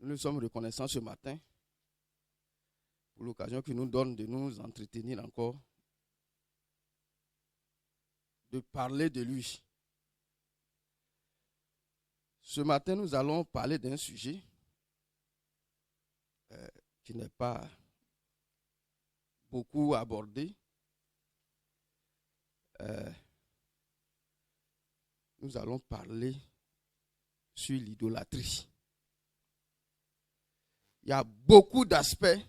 Nous sommes reconnaissants ce matin pour l'occasion qu'il nous donne de nous entretenir encore, de parler de lui. Ce matin, nous allons parler d'un sujet qui n'est pas beaucoup abordé. Nous allons parler sur l'idolâtrie. Il y a beaucoup d'aspects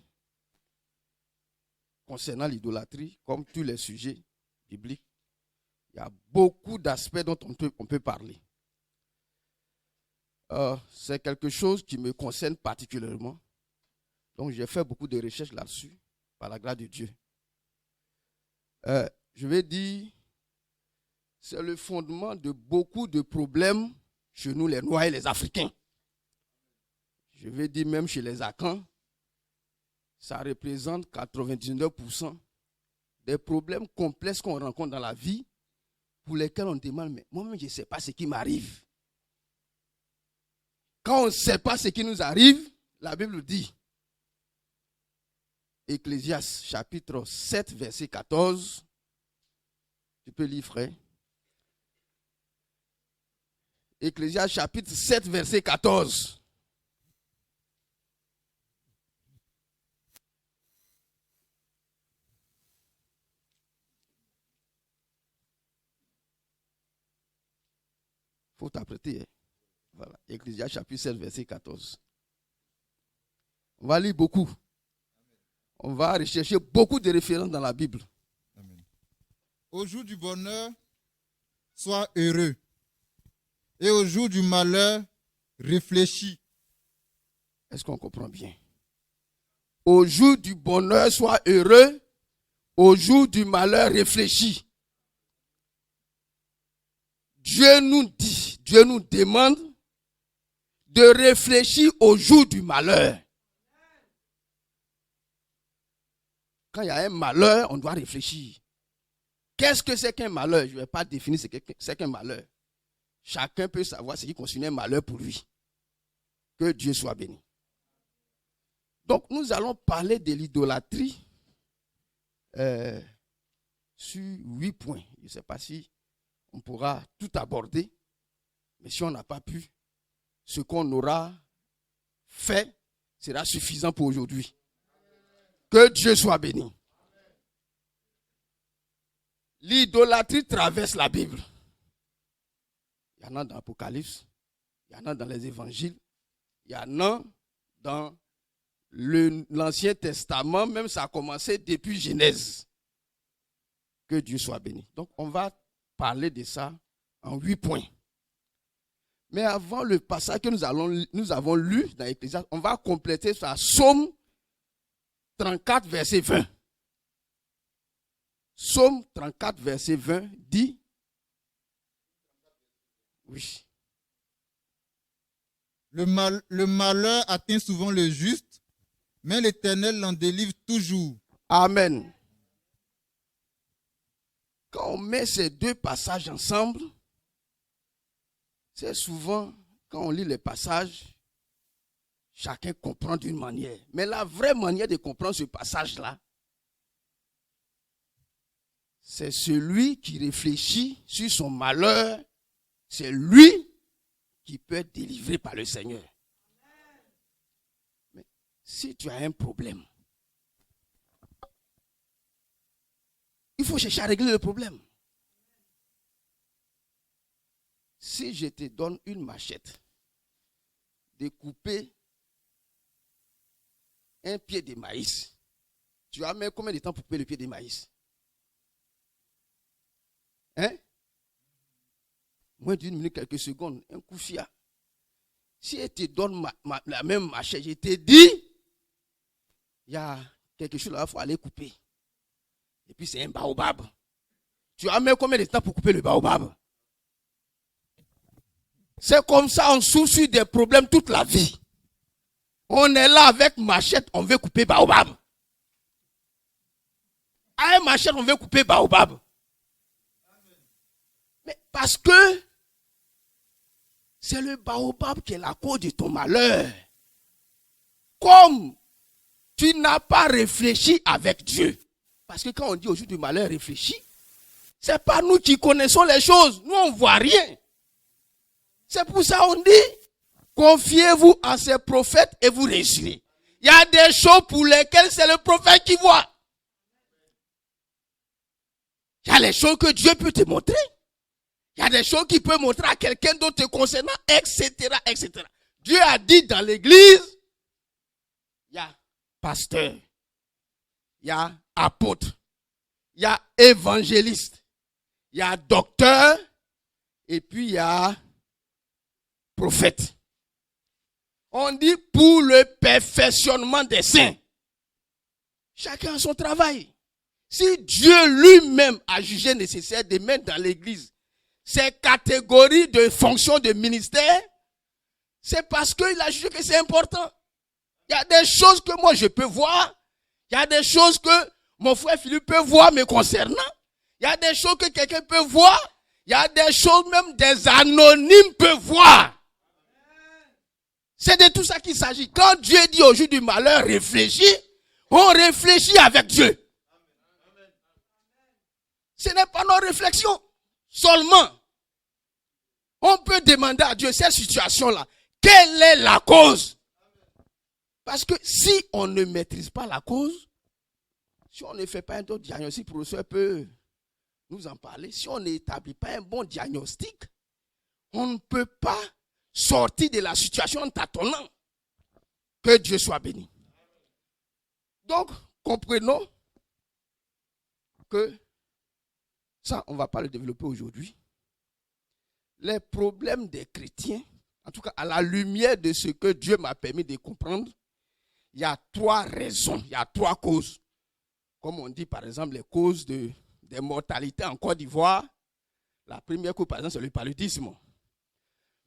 concernant l'idolâtrie, comme tous les sujets bibliques. Il y a beaucoup d'aspects dont on peut parler. C'est quelque chose qui me concerne particulièrement. Donc, j'ai fait beaucoup de recherches là-dessus, par la grâce de Dieu. Je vais dire, c'est le fondement de beaucoup de problèmes chez nous, les Noirs et les Africains. Je vais dire même chez les Akans, ça représente 99% des problèmes complexes qu'on rencontre dans la vie, pour lesquels on demande, mais moi-même je ne sais pas ce qui m'arrive. Quand on ne sait pas ce qui nous arrive, la Bible dit, Ecclésiaste chapitre 7, verset 14, tu peux lire frère. Ecclésiaste chapitre 7, verset 14. Il faut t'apprêter. Hein? Voilà. Ecclésiaste chapitre 7, verset 14. On va lire beaucoup. On va rechercher beaucoup de références dans la Bible. Amen. Au jour du bonheur, sois heureux. Et au jour du malheur, réfléchis. Est-ce qu'on comprend bien? Au jour du bonheur, sois heureux. Au jour du malheur, réfléchis. Dieu nous dit, Dieu nous demande de réfléchir au jour du malheur. Quand il y a un malheur, on doit réfléchir. Qu'est-ce que c'est qu'un malheur? Je ne vais pas définir ce que c'est qu'un malheur. Chacun peut savoir ce qui constitue un malheur pour lui. Que Dieu soit béni. Donc, nous allons parler de l'idolâtrie sur 8 points. Je ne sais pas si on pourra tout aborder, mais si on n'a pas pu, ce qu'on aura fait sera suffisant pour aujourd'hui. Que Dieu soit béni. L'idolâtrie traverse la Bible. Il y en a dans l'Apocalypse, il y en a dans les évangiles, il y en a dans l'Ancien Testament, même ça a commencé depuis Genèse. Que Dieu soit béni. Donc on va parler de ça en 8 points. Mais avant le passage que nous avons lu dans l'Ecclésiaste, on va compléter ça. Psaume 34, verset 20. Psaume 34, verset 20 dit, oui. Le malheur atteint souvent le juste, mais l'Éternel l'en délivre toujours. Amen. Quand on met ces deux passages ensemble, c'est souvent, quand on lit les passages, chacun comprend d'une manière. Mais la vraie manière de comprendre ce passage-là, c'est celui qui réfléchit sur son malheur, c'est lui qui peut être délivré par le Seigneur. Mais si tu as un problème, il faut chercher à régler le problème. Si je te donne une machette, de couper un pied de maïs, tu vas mettre combien de temps pour couper le pied de maïs? Hein? Moins d'une minute, quelques secondes, un coup fiat. Si elle te donne la même machette, je te dis, il y a quelque chose là, il faut aller couper. Et puis c'est un baobab. Tu vas mettre combien de temps pour couper le baobab? C'est comme ça, on souffre sur des problèmes toute la vie. On est là avec machette, on veut couper baobab. Avec machette, on veut couper baobab. Mais parce que c'est le baobab qui est la cause de ton malheur. comme tu n'as pas réfléchi avec Dieu. Parce que quand on dit au jour du malheur, réfléchis, c'est pas nous qui connaissons les choses. Nous, on ne voit rien. C'est pour ça qu'on dit, confiez-vous en ces prophètes et vous réussirez. Il y a des choses pour lesquelles c'est le prophète qui voit. Il y a les choses que Dieu peut te montrer. Il y a des choses qu'il peut montrer à quelqu'un d'autre te concernant, etc., etc. Dieu a dit dans l'église, il y a pasteur, il y a apôtre, il y a évangéliste, il y a docteur, et puis il y a prophète. On dit pour le perfectionnement des saints. Chacun a son travail. Si Dieu lui-même a jugé nécessaire de mettre dans l'église ces catégories de fonctions de ministère, c'est parce qu'il a jugé que c'est important. Il y a des choses que moi je peux voir. Il y a des choses que mon frère Philippe peut voir me concernant. Il y a des choses que quelqu'un peut voir. Il y a des choses même des anonymes peuvent voir. C'est de tout ça qu'il s'agit. Quand Dieu dit au jour du malheur, réfléchis, on réfléchit avec Dieu. Ce n'est pas nos réflexions. Seulement, on peut demander à Dieu cette situation-là. Quelle est la cause? Parce que si on ne maîtrise pas la cause, si on ne fait pas un autre diagnostic, le professeur peut nous en parler. Si on n'établit pas un bon diagnostic, on ne peut pas sortir de la situation en tâtonnant. Que Dieu soit béni. Donc, comprenons que ça, on ne va pas le développer aujourd'hui. Les problèmes des chrétiens, en tout cas à la lumière de ce que Dieu m'a permis de comprendre, il y a 3 raisons, il y a 3 causes. Comme on dit par exemple les causes des mortalités en Côte d'Ivoire. La première cause par exemple c'est le paludisme.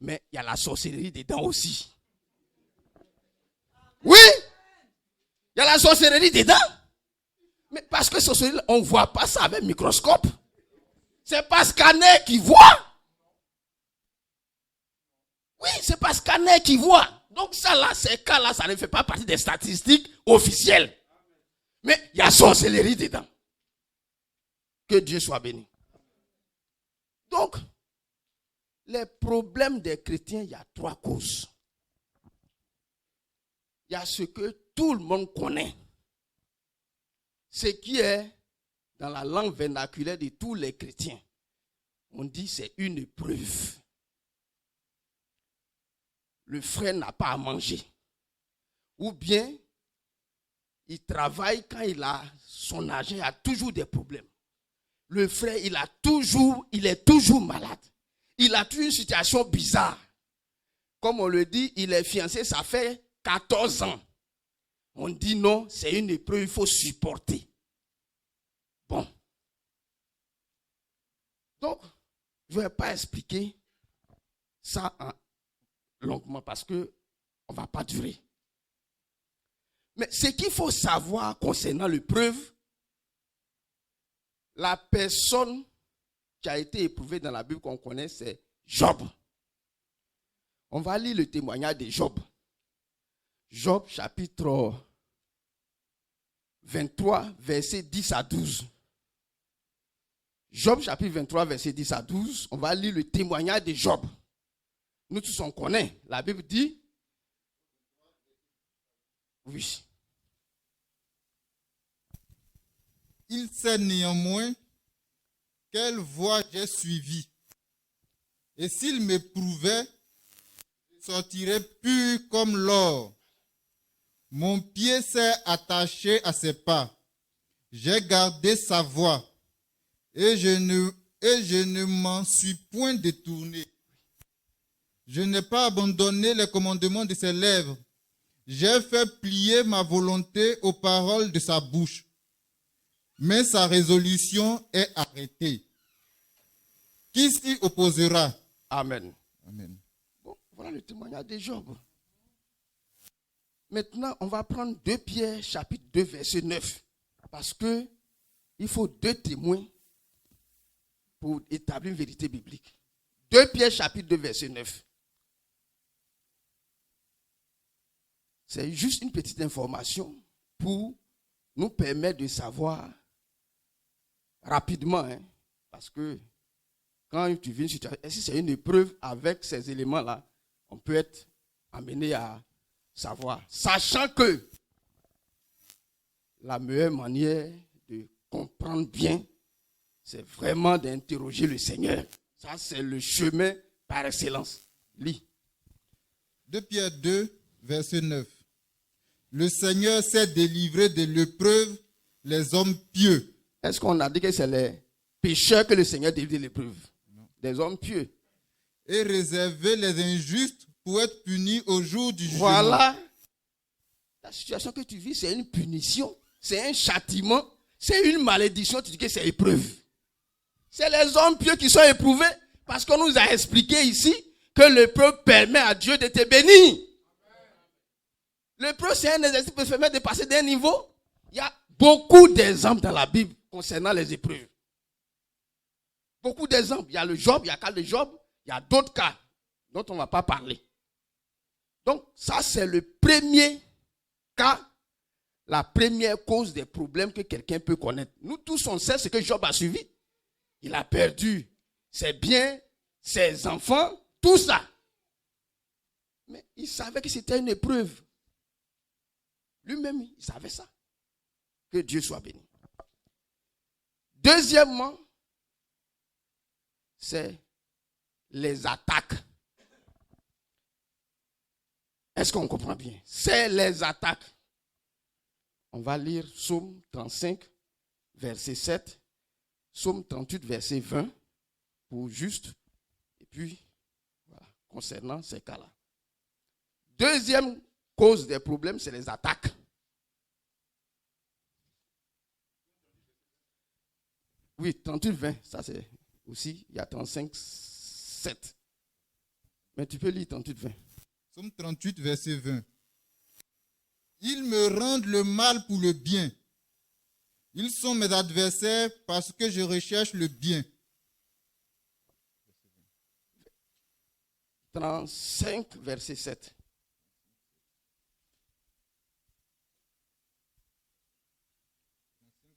Mais il y a la sorcellerie dedans aussi. Oui, il y a la sorcellerie dedans. Mais parce que sorcellerie, on ne voit pas ça avec microscope. C'est pas scanner qui voit. Oui, c'est pas scanner qui voit. Donc ça là, ces cas-là, ça ne fait pas partie des statistiques officielles. Mais il y a sorcellerie dedans. Que Dieu soit béni. Donc, les problèmes des chrétiens, il y a 3 causes. Il y a ce que tout le monde connaît. Ce qui est dans la langue vernaculaire de tous les chrétiens. On dit c'est une épreuve. Le frère n'a pas à manger. Ou bien, il travaille quand il a son argent, il a toujours des problèmes. Le frère, il est toujours malade. Il a toujours une situation bizarre. Comme on le dit, il est fiancé, ça fait 14 ans. On dit non, c'est une épreuve, il faut supporter. Bon. Donc, je ne vais pas expliquer ça longuement parce qu'on ne va pas durer. Mais ce qu'il faut savoir concernant l'épreuve, la personne qui a été éprouvée dans la Bible qu'on connaît, c'est Job. On va lire le témoignage de Job. Job chapitre 23, versets 10 à 12. Job chapitre 23, versets 10 à 12. On va lire le témoignage de Job. Nous tous on connaît. La Bible dit. Oui. Il sait néanmoins quelle voie j'ai suivie. Et s'il m'éprouvait, je sortirais pur comme l'or. Mon pied s'est attaché à ses pas. J'ai gardé sa voie. Et je ne m'en suis point détourné. Je n'ai pas abandonné les commandements de ses lèvres. J'ai fait plier ma volonté aux paroles de sa bouche. Mais sa résolution est arrêtée. Qui s'y opposera? Amen. Amen. Bon, voilà le témoignage de Job. Maintenant, on va prendre 2 Pierre, chapitre 2, verset 9. Parce que il faut 2 témoins pour établir une vérité biblique. 2 Pierre, chapitre 2, verset 9. C'est juste une petite information pour nous permettre de savoir rapidement, parce que quand tu vis une situation, et si c'est une épreuve avec ces éléments-là, on peut être amené à savoir. Sachant que la meilleure manière de comprendre bien, c'est vraiment d'interroger le Seigneur. Ça, c'est le chemin par excellence. Lis. 2 Pierre 2, verset 9. Le Seigneur sait délivrer de l'épreuve les hommes pieux. Est-ce qu'on a dit que c'est les pécheurs que le Seigneur délivre de l'épreuve? Des hommes pieux. Et réserver les injustes pour être punis au jour du jugement. Voilà. La situation que tu vis, c'est une punition, c'est un châtiment, c'est une malédiction. Tu dis que c'est épreuve. C'est les hommes pieux qui sont éprouvés parce qu'on nous a expliqué ici que l'épreuve permet à Dieu de te bénir. L'épreuve, c'est un exercice qui peut permettre de passer d'un niveau. Il y a beaucoup d'exemples dans la Bible concernant les épreuves. Beaucoup d'exemples. Il y a le Job, il y a le cas de Job, il y a d'autres cas dont on ne va pas parler. Donc, ça, c'est le premier cas, la première cause des problèmes que quelqu'un peut connaître. Nous tous, on sait ce que Job a suivi. Il a perdu ses biens, ses enfants, tout ça. Mais il savait que c'était une épreuve. Lui-même, il savait ça. Que Dieu soit béni. Deuxièmement, c'est les attaques. Est-ce qu'on comprend bien? C'est les attaques. On va lire Psaume 35, verset 7, Psaume 38, verset 20, pour juste, et puis, voilà, concernant ces cas-là. Deuxième cause des problèmes, c'est les attaques. Oui, 38, 20, ça c'est aussi, il y a 35, 7. Mais tu peux lire 38, 20. Psaume 38, verset 20. Ils me rendent le mal pour le bien. Ils sont mes adversaires parce que je recherche le bien. 35, verset 7.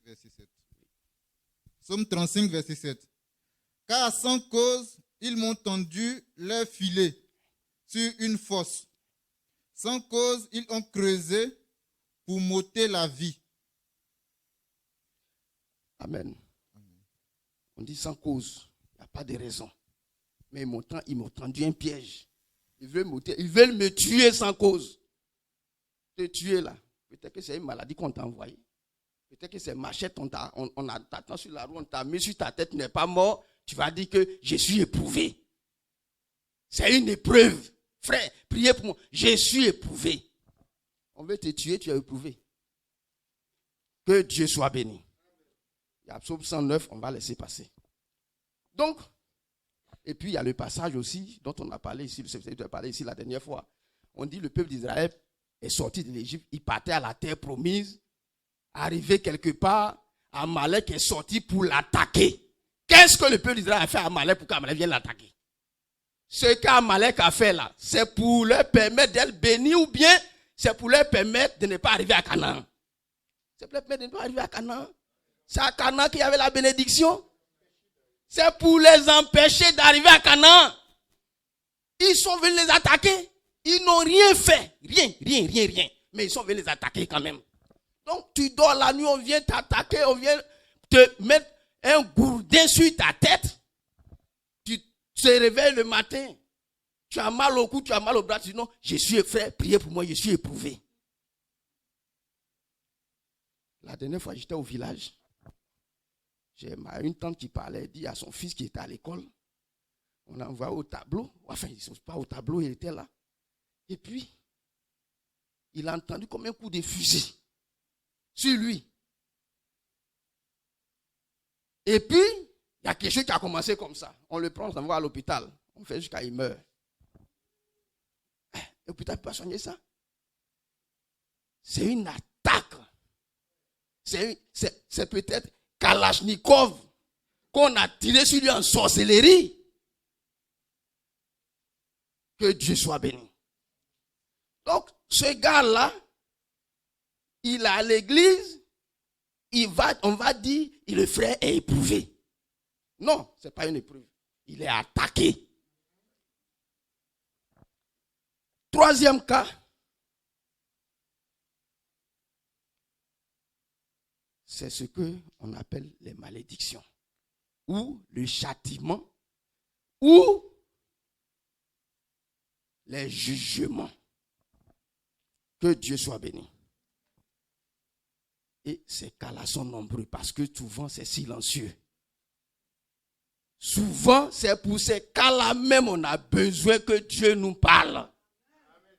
Verset 7. Psaume 35, verset 7. Car sans cause, ils m'ont tendu leur filet sur une fosse. Sans cause, ils ont creusé pour m'ôter la vie. Amen. On dit sans cause, il n'y a pas de raison. Mais ils m'ont tendu un piège. Ils veulent me tuer sans cause. Te tuer là. Peut-être que c'est une maladie qu'on t'a envoyée. Peut-être que c'est machette, on t'attend sur la roue, on t'a mis sur ta tête, tu n'es pas mort. Tu vas dire que je suis éprouvé. C'est une épreuve. Frère, priez pour moi. Je suis éprouvé. On veut te tuer, tu es éprouvé. Que Dieu soit béni. Il y a Psaume 109, on va laisser passer. Donc, et puis il y a le passage aussi dont on a parlé ici, la dernière fois. On dit le peuple d'Israël est sorti de l'Égypte, il partait à la terre promise. Arrivé quelque part, Amalek est sorti pour l'attaquer. Qu'est-ce que le peuple d'Israël a fait à Amalek pour qu'Amalek vienne l'attaquer? Ce qu'Amalek a fait là, c'est pour leur permettre d'être bénis ou bien c'est pour leur permettre de ne pas arriver à Canaan. C'est pour leur permettre de ne pas arriver à Canaan. C'est à Canaan qu'il y avait la bénédiction. C'est pour les empêcher d'arriver à Canaan. Ils sont venus les attaquer. Ils n'ont rien fait. Rien. Mais ils sont venus les attaquer quand même. Donc tu dors la nuit, on vient t'attaquer, on vient te mettre un gourdin sur ta tête. Tu te réveilles le matin, tu as mal au cou, tu as mal au bras, tu dis non, je suis frère, priez pour moi, je suis éprouvé. La dernière fois, j'étais au village. J'ai une tante qui parlait, dit à son fils qui était à l'école. On l'a envoyé au tableau. Enfin, ils ne sont pas au tableau, il était là. Et puis, il a entendu comme un coup de fusil sur lui. Et puis, il y a quelque chose qui a commencé comme ça. On le prend, on s'envoie à l'hôpital. On fait jusqu'à il meurt. L'hôpital ne peut pas soigner ça. C'est une attaque. C'est peut-être Kalachnikov qu'on a tiré sur lui en sorcellerie. Que Dieu soit béni. Donc, ce gars-là, il est à l'église, on va dire, le frère est éprouvé. Non, ce n'est pas une épreuve. Il est attaqué. Troisième cas, c'est ce qu'on appelle les malédictions, ou le châtiment, ou les jugements. Que Dieu soit béni. Et ces cas-là sont nombreux parce que souvent c'est silencieux. Souvent c'est pour ces cas-là même on a besoin que Dieu nous parle.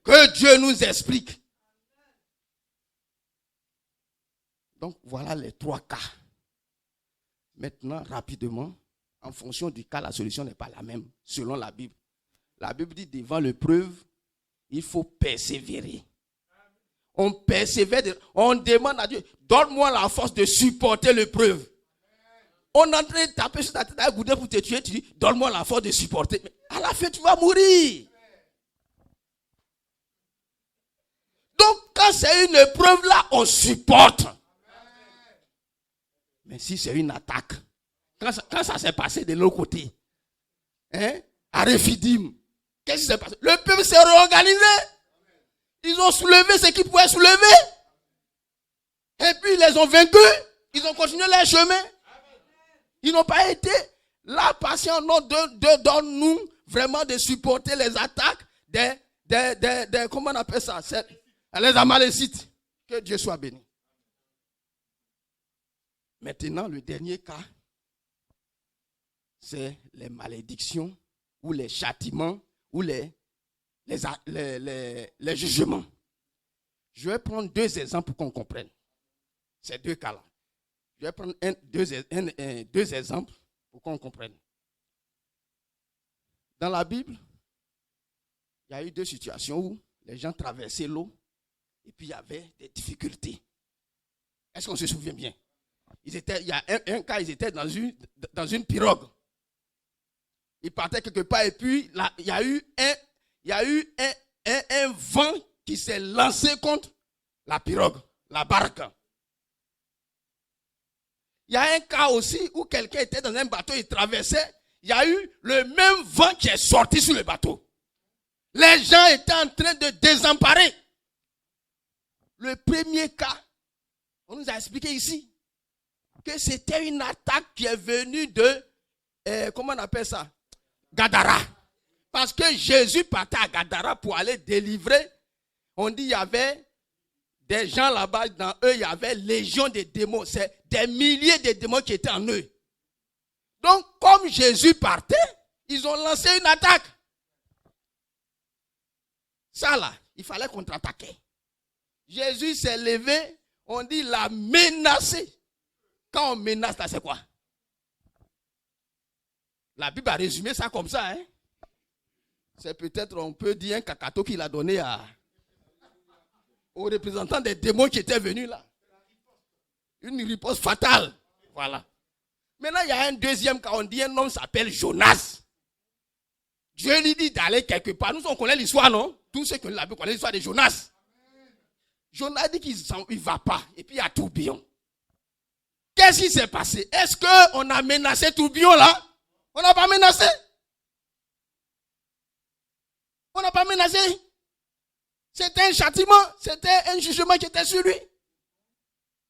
Que Dieu nous explique. Donc voilà les trois cas. Maintenant rapidement, en fonction du cas, la solution n'est pas la même selon la Bible. La Bible dit devant l'épreuve, il faut persévérer. On persévère, on demande à Dieu, donne-moi la force de supporter l'épreuve. On est en train de taper sur ta tête à goudin pour te tuer, tu dis, donne-moi la force de supporter. Mais à la fin, tu vas mourir. Donc, quand c'est une épreuve là, on supporte. Mais si c'est une attaque, quand ça s'est passé de l'autre côté, à Rephidim, qu'est-ce qui s'est passé? Le peuple s'est réorganisé. Ils ont soulevé ce qu'ils pouvaient soulever. Et puis ils les ont vaincus. Ils ont continué leur chemin. Ils n'ont pas été là patients. Non, donne-nous vraiment de supporter les attaques des comment on appelle ça? Les Amalécites. Que Dieu soit béni. Maintenant, le dernier cas, c'est les malédictions ou les châtiments ou les jugements. Je vais prendre deux exemples pour qu'on comprenne. Ces deux cas-là. Je vais prendre deux exemples pour qu'on comprenne. Dans la Bible, il y a eu deux situations où les gens traversaient l'eau et puis il y avait des difficultés. Est-ce qu'on se souvient bien? Il y a un cas, ils étaient dans une pirogue. Ils partaient quelque part et puis là, il y a eu un vent qui s'est lancé contre la pirogue, la barque. Il y a un cas aussi où quelqu'un était dans un bateau, il traversait, il y a eu le même vent qui est sorti sur le bateau. Les gens étaient en train de désemparer. Le premier cas, on nous a expliqué ici que c'était une attaque qui est venue de, comment on appelle ça? Gadara. Parce que Jésus partait à Gadara pour aller délivrer. On dit qu'il y avait des gens là-bas, dans eux, il y avait légion de démons. C'est des milliers de démons qui étaient en eux. Donc, comme Jésus partait, ils ont lancé une attaque. Ça là, il fallait contre-attaquer. Jésus s'est levé, on dit, il a menacé. Quand on menace là, c'est quoi? La Bible a résumé ça comme ça. C'est peut-être, on peut dire, un cacato qu'il a donné aux représentants des démons qui étaient venus là. Une riposte fatale. Voilà. Maintenant, il y a un deuxième cas. On dit un homme s'appelle Jonas. Dieu lui dit d'aller quelque part. Nous, on connaît l'histoire, non? Tous ceux qui connaissent la Bible connaissent l'histoire de Jonas. Jonas dit qu'il ne va pas. Et puis il y a tourbillon. Qu'est-ce qui s'est passé? Est-ce qu'on a menacé tourbillon là? On n'a pas menacé. On n'a pas menacé. C'était un châtiment. C'était un jugement qui était sur lui.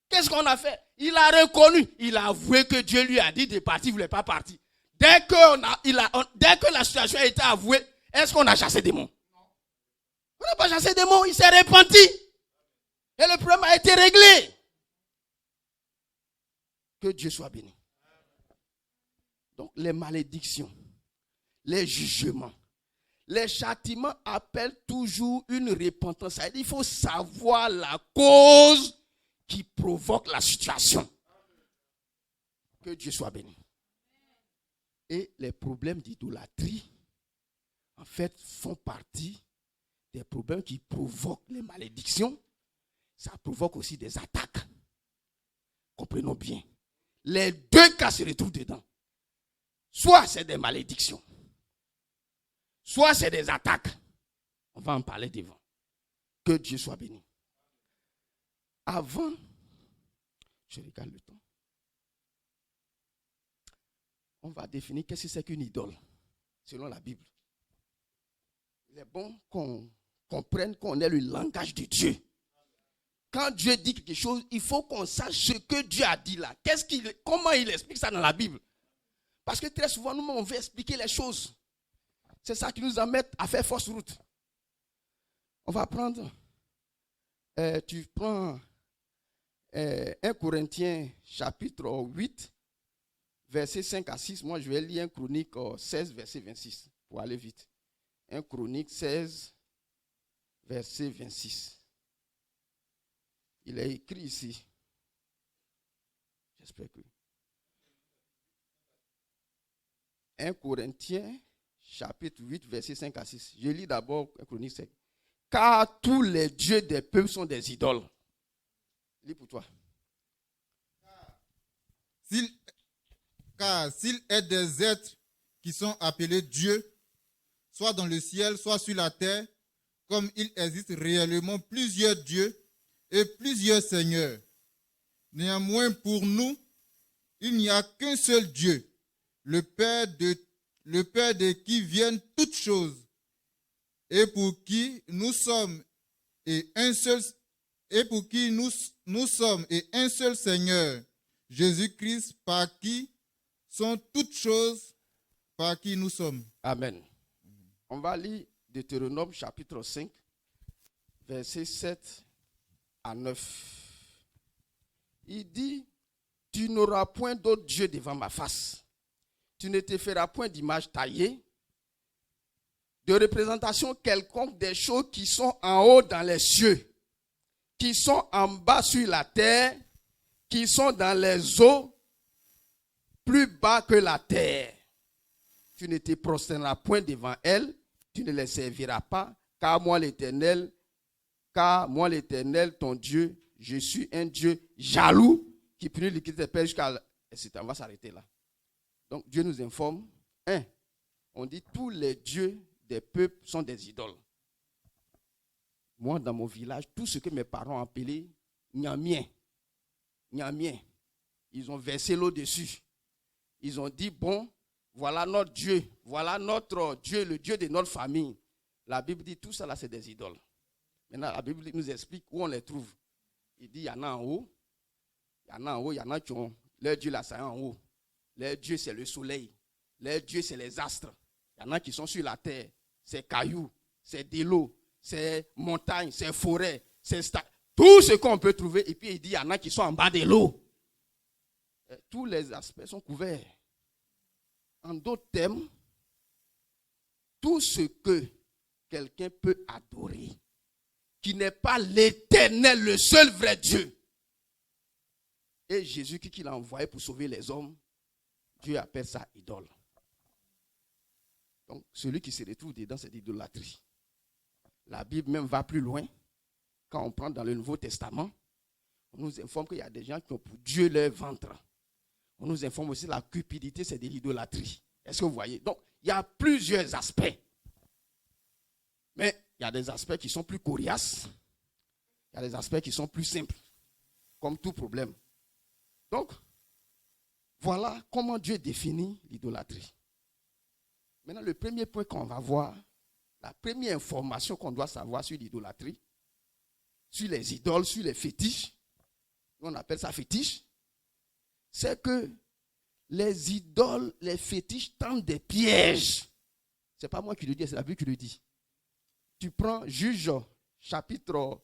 Qu'est-ce qu'on a fait? Il a reconnu. Il a avoué que Dieu lui a dit de partir. Il ne voulait pas partir. Dès que la situation a été avouée, est-ce qu'on a chassé des démons? On n'a pas chassé des démons. Il s'est repenti. Et le problème a été réglé. Que Dieu soit béni. Donc les malédictions, les jugements, les châtiments appellent toujours une repentance. Il faut savoir la cause qui provoque la situation. Que Dieu soit béni. Et les problèmes d'idolâtrie, en fait, font partie des problèmes qui provoquent les malédictions. Ça provoque aussi des attaques. Comprenons bien. Les deux cas se retrouvent dedans. Soit c'est des malédictions, soit c'est des attaques. On va en parler devant. Que Dieu soit béni. Avant, je regarde le temps. On va définir qu'est-ce que c'est qu'une idole, selon la Bible. Il est bon qu'on comprenne, qu'on ait le langage de Dieu. Quand Dieu dit quelque chose, il faut qu'on sache ce que Dieu a dit là. Comment il explique ça dans la Bible? Parce que très souvent, nous, on veut expliquer les choses. C'est ça qui nous amène à faire fausse route. On va prendre, tu prends 1 Corinthiens chapitre 8, versets 5 à 6. Moi, je vais lire 1 Chronique 16, verset 26, pour aller vite. 1 Chronique 16, verset 26. Il est écrit ici. J'espère que. 1 Corinthiens, chapitre 8, verset 5 à 6. Je lis d'abord 1 Chronique 7. Car tous les dieux des peuples sont des idoles. Lis pour toi. Car s'il est des êtres qui sont appelés dieux, soit dans le ciel, soit sur la terre, comme il existe réellement plusieurs dieux et plusieurs seigneurs. Néanmoins, pour nous, il n'y a qu'un seul Dieu, le Père de qui viennent toutes choses, et pour qui nous sommes et un seul Seigneur, Jésus-Christ, par qui sont toutes choses, par qui nous sommes. Amen. On va lire Deutéronome chapitre 5, versets 7 à 9. Il dit, tu n'auras point d'autre Dieu devant ma face. Tu ne te feras point d'image taillée, de représentation quelconque des choses qui sont en haut dans les cieux, qui sont en bas sur la terre, qui sont dans les eaux, plus bas que la terre. Tu ne te prosterneras point devant elles, tu ne les serviras pas, car moi l'Éternel, ton Dieu, je suis un Dieu jaloux qui punit l'iniquité des pères jusqu'à... On va s'arrêter là. Donc Dieu nous informe. On dit tous les dieux des peuples sont des idoles. Moi, dans mon village, tout ce que mes parents ont appelé Nyamien, ils ont versé l'eau dessus. Ils ont dit, bon, voilà notre Dieu, voilà notre Dieu, le Dieu de notre famille. La Bible dit, tout ça là, c'est des idoles. Maintenant, la Bible nous explique où on les trouve. Il dit, il y en a en haut, il y en a qui ont leur Dieu là, c'est en haut. Leur Dieu, c'est le soleil. Leur Dieu, c'est les astres. Il y en a qui sont sur la terre. C'est cailloux, c'est de l'eau, c'est montagne, c'est forêt, c'est tout ce qu'on peut trouver. Et puis il dit, il y en a qui sont en bas de l'eau. Tous les aspects sont couverts. En d'autres termes, tout ce que quelqu'un peut adorer, qui n'est pas l'Éternel, le seul vrai Dieu, et Jésus qui l'a envoyé pour sauver les hommes, Dieu appelle ça idole. Donc, celui qui se retrouve dedans, c'est l'idolâtrie. La Bible même va plus loin. Quand on prend dans le Nouveau Testament, on nous informe qu'il y a des gens qui ont pour Dieu leur ventre. On nous informe aussi que la cupidité, c'est de l'idolâtrie. Est-ce que vous voyez? Donc, il y a plusieurs aspects. Mais il y a des aspects qui sont plus coriaces. Il y a des aspects qui sont plus simples. Comme tout problème. Donc, voilà comment Dieu définit l'idolâtrie. Maintenant, le premier point qu'on va voir, la première information qu'on doit savoir sur l'idolâtrie, sur les idoles, sur les fétiches, on appelle ça fétiche, c'est que les idoles, les fétiches tendent des pièges. Ce n'est pas moi qui le dis, c'est la Bible qui le dit. Tu prends Juge chapitre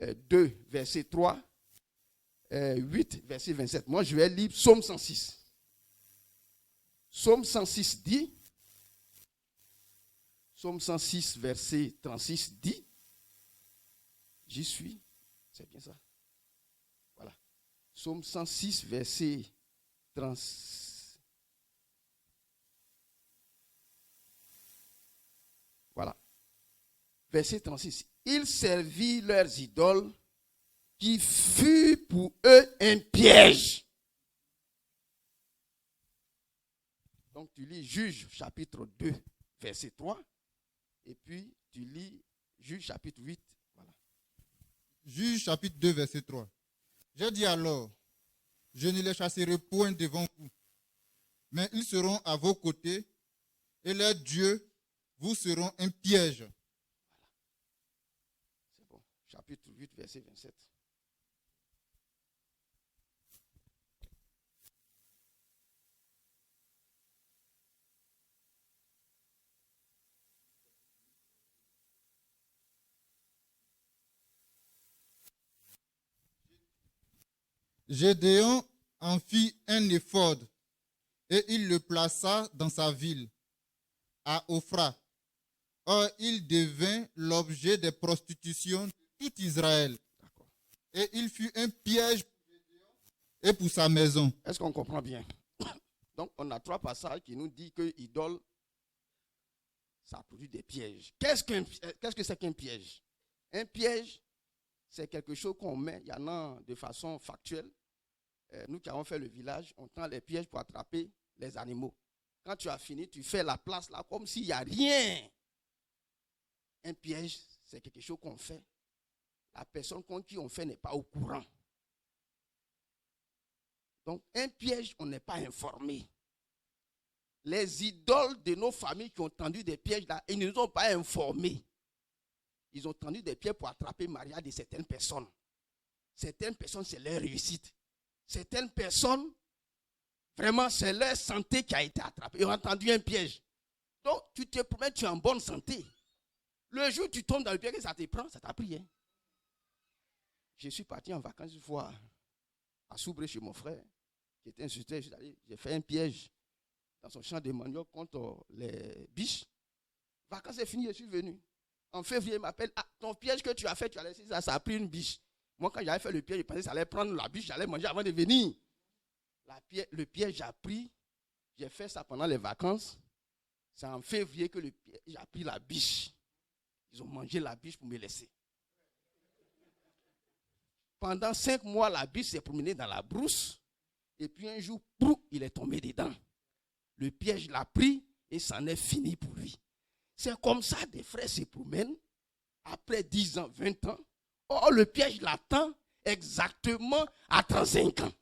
2, verset 3, 8, verset 27. Moi, je vais lire Psaume 106. Psaume 106 dit, Psaume 106, verset 36 dit, j'y suis, c'est bien ça. Voilà. Psaume 106, verset 36. Voilà. Verset 36. Ils servirent leurs idoles qui fut pour eux un piège. Donc tu lis Juge chapitre 2, verset 3. Et puis tu lis Juge chapitre 8. Voilà. Juge chapitre 2, verset 3. J'ai dit alors, je ne les chasserai point devant vous, mais ils seront à vos côtés, et leurs dieux vous seront un piège. C'est bon. Chapitre 8, verset 27. Gédéon en fit un éphod, et il le plaça dans sa ville, à Ophra. Or, il devint l'objet des prostitutions de tout Israël. D'accord. Et il fut un piège pour Gédéon et pour sa maison. Est-ce qu'on comprend bien? Donc, on a 3 passages qui nous disent que idole, ça produit des pièges. Qu'est-ce que c'est qu'un piège? Un piège, c'est quelque chose qu'on met, il y en a de façon factuelle. Nous qui avons fait le village, on tend les pièges pour attraper les animaux. Quand tu as fini, tu fais la place là comme s'il n'y a rien. Un piège, c'est quelque chose qu'on fait. La personne contre qui on fait n'est pas au courant. Donc, un piège, on n'est pas informé. Les idoles de nos familles qui ont tendu des pièges là, ils ne nous ont pas informés. Ils ont tendu des pièges pour attraper le mariage de certaines personnes. Certaines personnes, c'est leur réussite. Certaines personnes, vraiment, c'est leur santé qui a été attrapée. Ils ont tendu un piège. Donc, tu te promets, tu es en bonne santé. Le jour où tu tombes dans le piège, ça te prend, ça t'a pris. Hein? Je suis parti en vacances une fois à Soubré chez mon frère, qui était instituteur. J'ai fait un piège dans son champ de manioc contre les biches. Vacances est fini, je suis venu. En février, il m'appelle, ah, ton piège que tu as fait, tu as laissé ça, ça a pris une biche. Moi, quand j'avais fait le piège, je pensais que ça allait prendre la biche, j'allais manger avant de venir. Le piège, j'ai pris, j'ai fait ça pendant les vacances. C'est en février que le piège a pris la biche. Ils ont mangé la biche pour me laisser. Pendant 5 mois, la biche s'est promenée dans la brousse. Et puis un jour, il est tombé dedans. Le piège l'a pris et c'en est fini pour lui. C'est comme ça, des frères se promènent. Après 10 ans, 20 ans. Or, le piège l'attend exactement à 35 ans.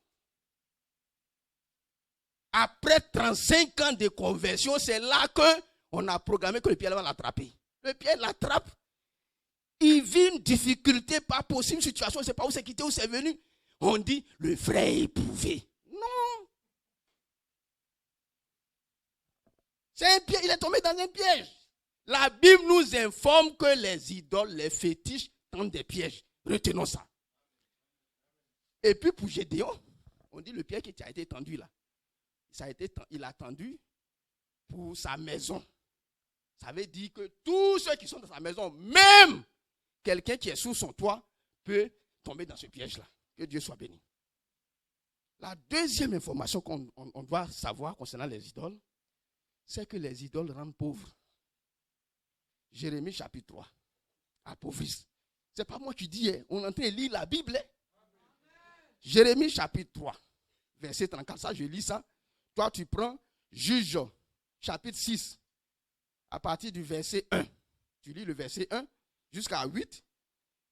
Après 35 ans de conversion, c'est là qu'on a programmé que le piège va l'attraper. Le piège l'attrape. Il vit une difficulté pas possible, une situation, on ne sait pas où c'est quitté, où c'est venu. On dit, le frère est éprouvé. Non. C'est un piège, il est tombé dans un piège. La Bible nous informe que les idoles, les fétiches, tendent des pièges. Retenons ça. Et puis pour Gédéon, on dit le piège qui a été tendu là. Il a tendu pour sa maison. Ça veut dire que tous ceux qui sont dans sa maison, même quelqu'un qui est sous son toit, peut tomber dans ce piège-là. Que Dieu soit béni. La deuxième information qu'on doit savoir concernant les idoles, c'est que les idoles rendent pauvres. Jérémie chapitre 3. Appauvrissent. Ce n'est pas moi qui dis, on est en train de lire la Bible. Jérémie chapitre 3, verset 34. Ça, je lis ça. Toi, tu prends Juge chapitre 6, à partir du verset 1. Tu lis le verset 1 jusqu'à 8,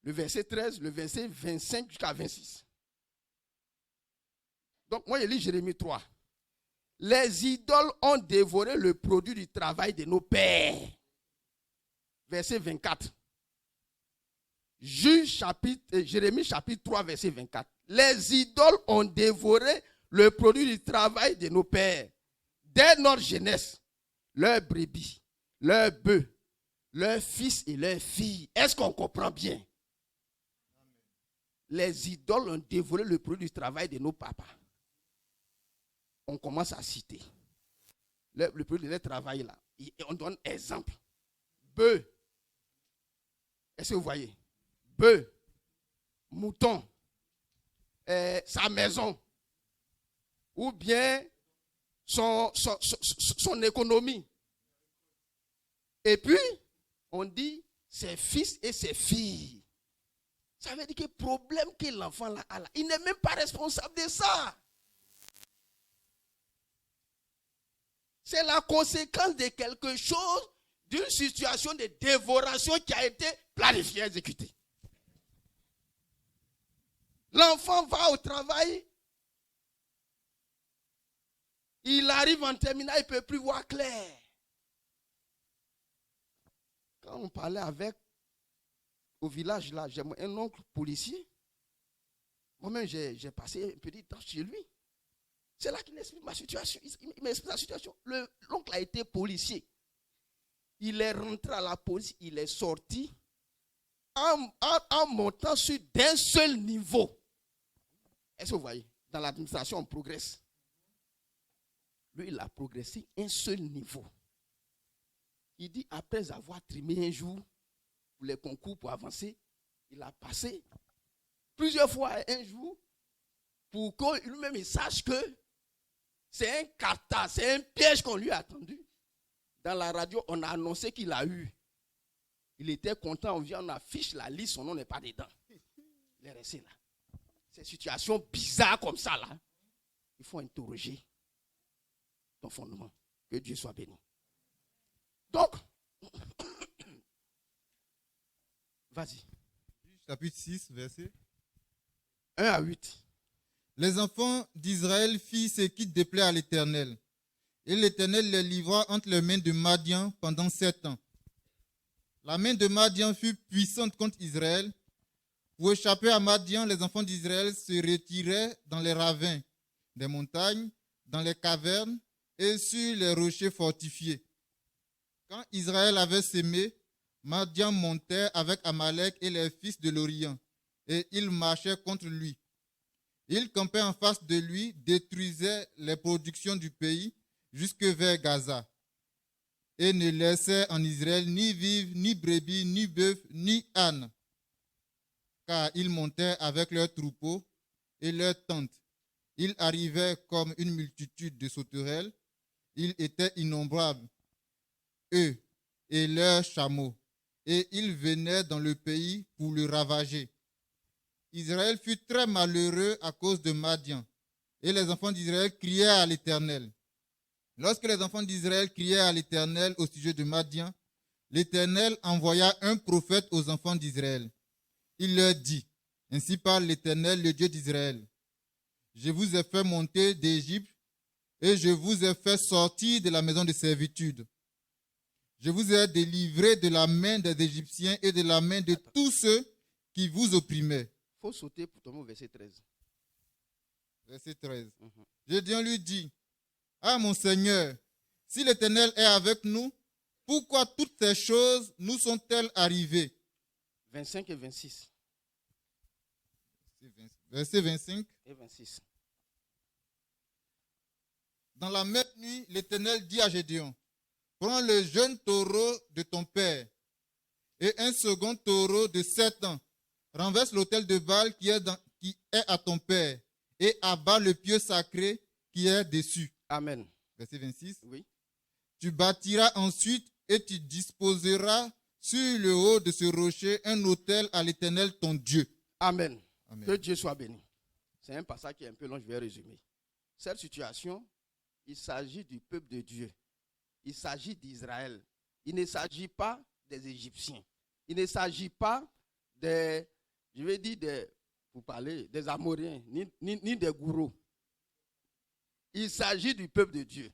le verset 13, le verset 25 jusqu'à 26. Donc, moi, je lis Jérémie 3. Les idoles ont dévoré le produit du travail de nos pères. Verset 24. Jérémie chapitre 3, verset 24. Les idoles ont dévoré le produit du travail de nos pères. Dès notre jeunesse, leurs brebis, leurs bœufs, leurs fils et leurs filles. Est-ce qu'on comprend bien? Les idoles ont dévoré le produit du travail de nos papas. On commence à citer le produit de leur travail là. Et on donne exemple. Bœufs. Est-ce que vous voyez? Bœufs, moutons, sa maison, ou bien son économie. Et puis, on dit ses fils et ses filles. Ça veut dire que le problème que l'enfant a là, il n'est même pas responsable de ça. C'est la conséquence de quelque chose, d'une situation de dévoration qui a été planifiée, exécutée. L'enfant va au travail. Il arrive en terminale, il ne peut plus voir clair. Quand on parlait avec, au village, là, j'ai un oncle policier. Moi-même, j'ai passé un petit temps chez lui. C'est là qu'il m'explique ma situation. Il m'explique la situation. L'oncle a été policier. Il est rentré à la police, il est sorti en montant sur d'un seul niveau. Est-ce que vous voyez? Dans l'administration, on progresse. Lui, il a progressé un seul niveau. Il dit, après avoir trimé un jour pour les concours pour avancer, il a passé plusieurs fois un jour pour que lui-même il sache que c'est un kata, c'est un piège qu'on lui a tendu. Dans la radio, on a annoncé qu'il a eu. Il était content, on vient, on affiche la liste, son nom n'est pas dedans. Il est resté là. Ces situations bizarres comme ça, là, il faut interroger ton fondement. Que Dieu soit béni. Donc, vas-y. Chapitre 6, verset 1 à 8. Les enfants d'Israël firent ce qui déplaît à l'Éternel. Et l'Éternel les livra entre les mains de Madian pendant 7 ans. La main de Madian fut puissante contre Israël. Pour échapper à Madian, les enfants d'Israël se retiraient dans les ravins des montagnes, dans les cavernes et sur les rochers fortifiés. Quand Israël avait sémé, Madian montait avec Amalek et les fils de l'Orient, et ils marchaient contre lui. Ils campaient en face de lui, détruisaient les productions du pays jusque vers Gaza, et ne laissaient en Israël ni vivres, ni brebis, ni bœufs, ni ânes, car ils montaient avec leurs troupeaux et leurs tentes. Ils arrivaient comme une multitude de sauterelles. Ils étaient innombrables, eux et leurs chameaux, et ils venaient dans le pays pour le ravager. Israël fut très malheureux à cause de Madian, et les enfants d'Israël criaient à l'Éternel. Lorsque les enfants d'Israël criaient à l'Éternel au sujet de Madian, l'Éternel envoya un prophète aux enfants d'Israël. Il leur dit, ainsi parle l'Éternel, le Dieu d'Israël. Je vous ai fait monter d'Égypte et je vous ai fait sortir de la maison de servitude. Je vous ai délivré de la main des Égyptiens et de la main de tous ceux qui vous opprimaient. Il faut sauter pour tomber au verset 13. Verset 13. Gédéon lui dit, ah mon Seigneur, si l'Éternel est avec nous, pourquoi toutes ces choses nous sont-elles arrivées? 25 et 26. Verset 25 et 26. Dans la même nuit, l'Éternel dit à Gédéon, prends le jeune taureau de ton père et un second taureau de 7 ans. Renverse l'autel de Baal qui est à ton père et abat le pieu sacré qui est dessus. Amen. Verset 26. Oui. Tu bâtiras ensuite et tu disposeras sur le haut de ce rocher un autel à l'Éternel ton Dieu. Amen. Amen. Que Dieu soit béni. C'est un passage qui est un peu long, je vais résumer. Cette situation, il s'agit du peuple de Dieu. Il s'agit d'Israël. Il ne s'agit pas des Égyptiens. Il ne s'agit pas des, je vais dire, pour parler, des Amoréens, ni des gourous. Il s'agit du peuple de Dieu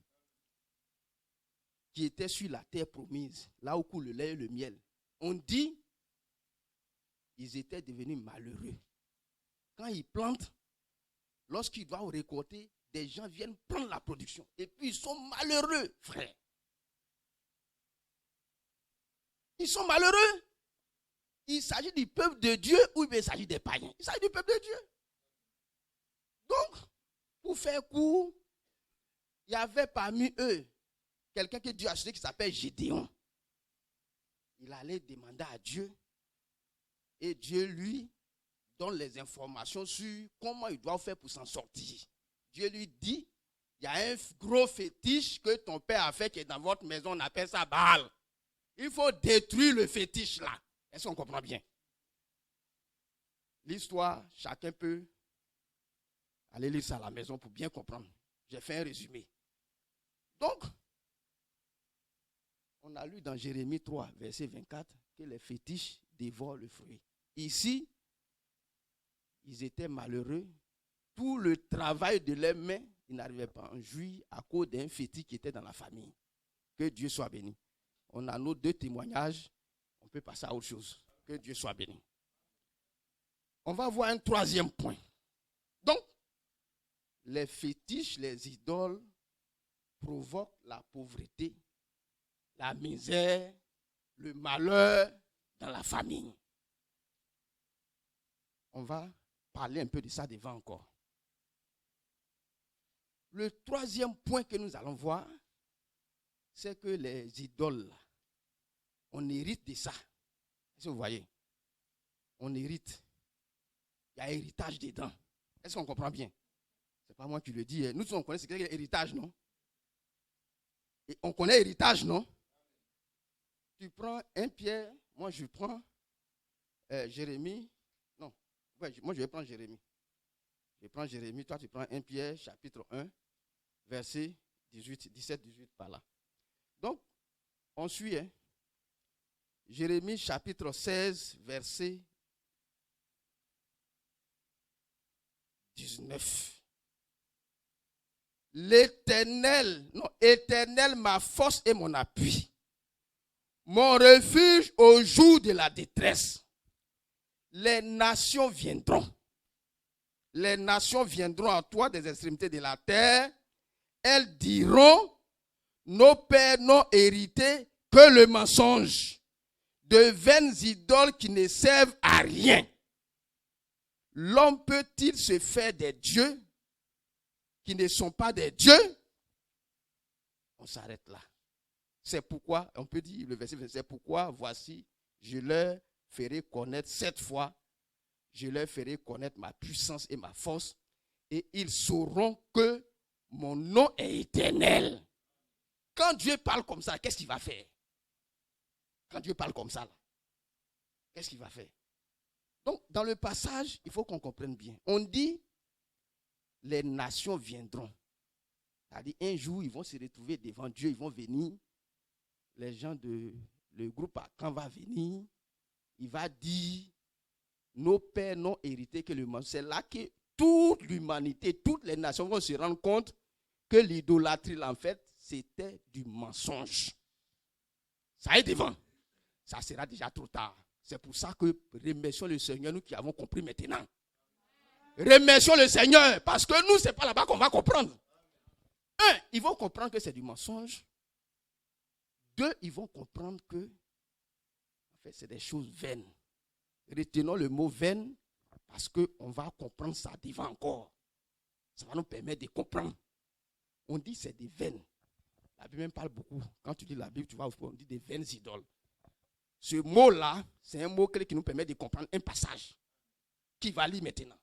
qui était sur la terre promise, là où coule le lait et le miel. On dit, ils étaient devenus malheureux. Quand ils plantent, lorsqu'ils doivent récolter, des gens viennent prendre la production. Et puis ils sont malheureux, frère. Ils sont malheureux. Il s'agit du peuple de Dieu ou il s'agit des païens. Il s'agit du peuple de Dieu. Donc, pour faire court, il y avait parmi eux quelqu'un que Dieu a choisi qui s'appelle Gédéon. Il allait demander à Dieu et Dieu lui donne les informations sur comment il doit faire pour s'en sortir. Dieu lui dit, il y a un gros fétiche que ton père a fait qui est dans votre maison, on appelle ça Baal. Il faut détruire le fétiche là. Est-ce qu'on comprend bien? L'histoire, chacun peut aller lire ça à la maison pour bien comprendre. J'ai fait un résumé. Donc, on a lu dans Jérémie 3, verset 24, que les fétiches dévorent le fruit. Ici, ils étaient malheureux. Tout le travail de leurs mains, ils n'arrivaient pas à en jouir à cause d'un fétiche qui était dans la famille. Que Dieu soit béni. On a nos 2 témoignages. On peut passer à autre chose. Que Dieu soit béni. On va voir un 3e point. Donc, les fétiches, les idoles provoquent la pauvreté, la misère, le malheur dans la famille. On va parler un peu de ça devant encore. Le 3e point que nous allons voir, c'est que les idoles, on hérite de ça. Est-ce que vous voyez? On hérite. Il y a héritage dedans. Est-ce qu'on comprend bien? Ce n'est pas moi qui le dis. Nous, on connaît ce qu'est l'héritage, non? Et on connaît héritage, non? Tu prends 1 Pierre, moi je prends Jérémie. Non, ouais, moi je vais prendre Jérémie. Je prends Jérémie, toi tu prends 1 Pierre, chapitre 1, verset 18, 17, 18 par là. Donc, on suit. Jérémie, chapitre 16, verset 19. L'Éternel, ma force et mon appui, mon refuge au jour de la détresse. Les nations viendront. Les nations viendront à toi des extrémités de la terre. Elles diront, nos pères n'ont hérité que le mensonge, de vaines idoles qui ne servent à rien. L'homme peut-il se faire des dieux qui ne sont pas des dieux? On s'arrête là. C'est pourquoi, on peut dire le verset, c'est pourquoi, voici, je leur ferai connaître cette fois, je leur ferai connaître ma puissance et ma force, et ils sauront que mon nom est éternel. Quand Dieu parle comme ça, qu'est-ce qu'il va faire? Quand Dieu parle comme ça, là, qu'est-ce qu'il va faire? Donc, dans le passage, il faut qu'on comprenne bien. On dit, les nations viendront. C'est-à-dire, un jour, ils vont se retrouver devant Dieu, ils vont venir. Les gens le groupe Akan va venir. Il va dire, nos pères n'ont hérité que le mensonge. C'est là que toute l'humanité, toutes les nations vont se rendre compte que l'idolâtrie, en fait, c'était du mensonge. Ça est devant. Ça sera déjà trop tard. C'est pour ça que remercions le Seigneur, nous qui avons compris maintenant. Remercions le Seigneur, parce que nous, ce n'est pas là-bas qu'on va comprendre. 1, ils vont comprendre que c'est du mensonge. 2, ils vont comprendre que en fait, c'est des choses vaines. Retenons le mot vaine, parce qu'on va comprendre ça devant encore. Ça va nous permettre de comprendre. On dit que c'est des vaines. La Bible même parle beaucoup. Quand tu lis la Bible, tu vois, on dit des vaines idoles. Ce mot-là, c'est un mot clé qui nous permet de comprendre un passage qui va lire maintenant.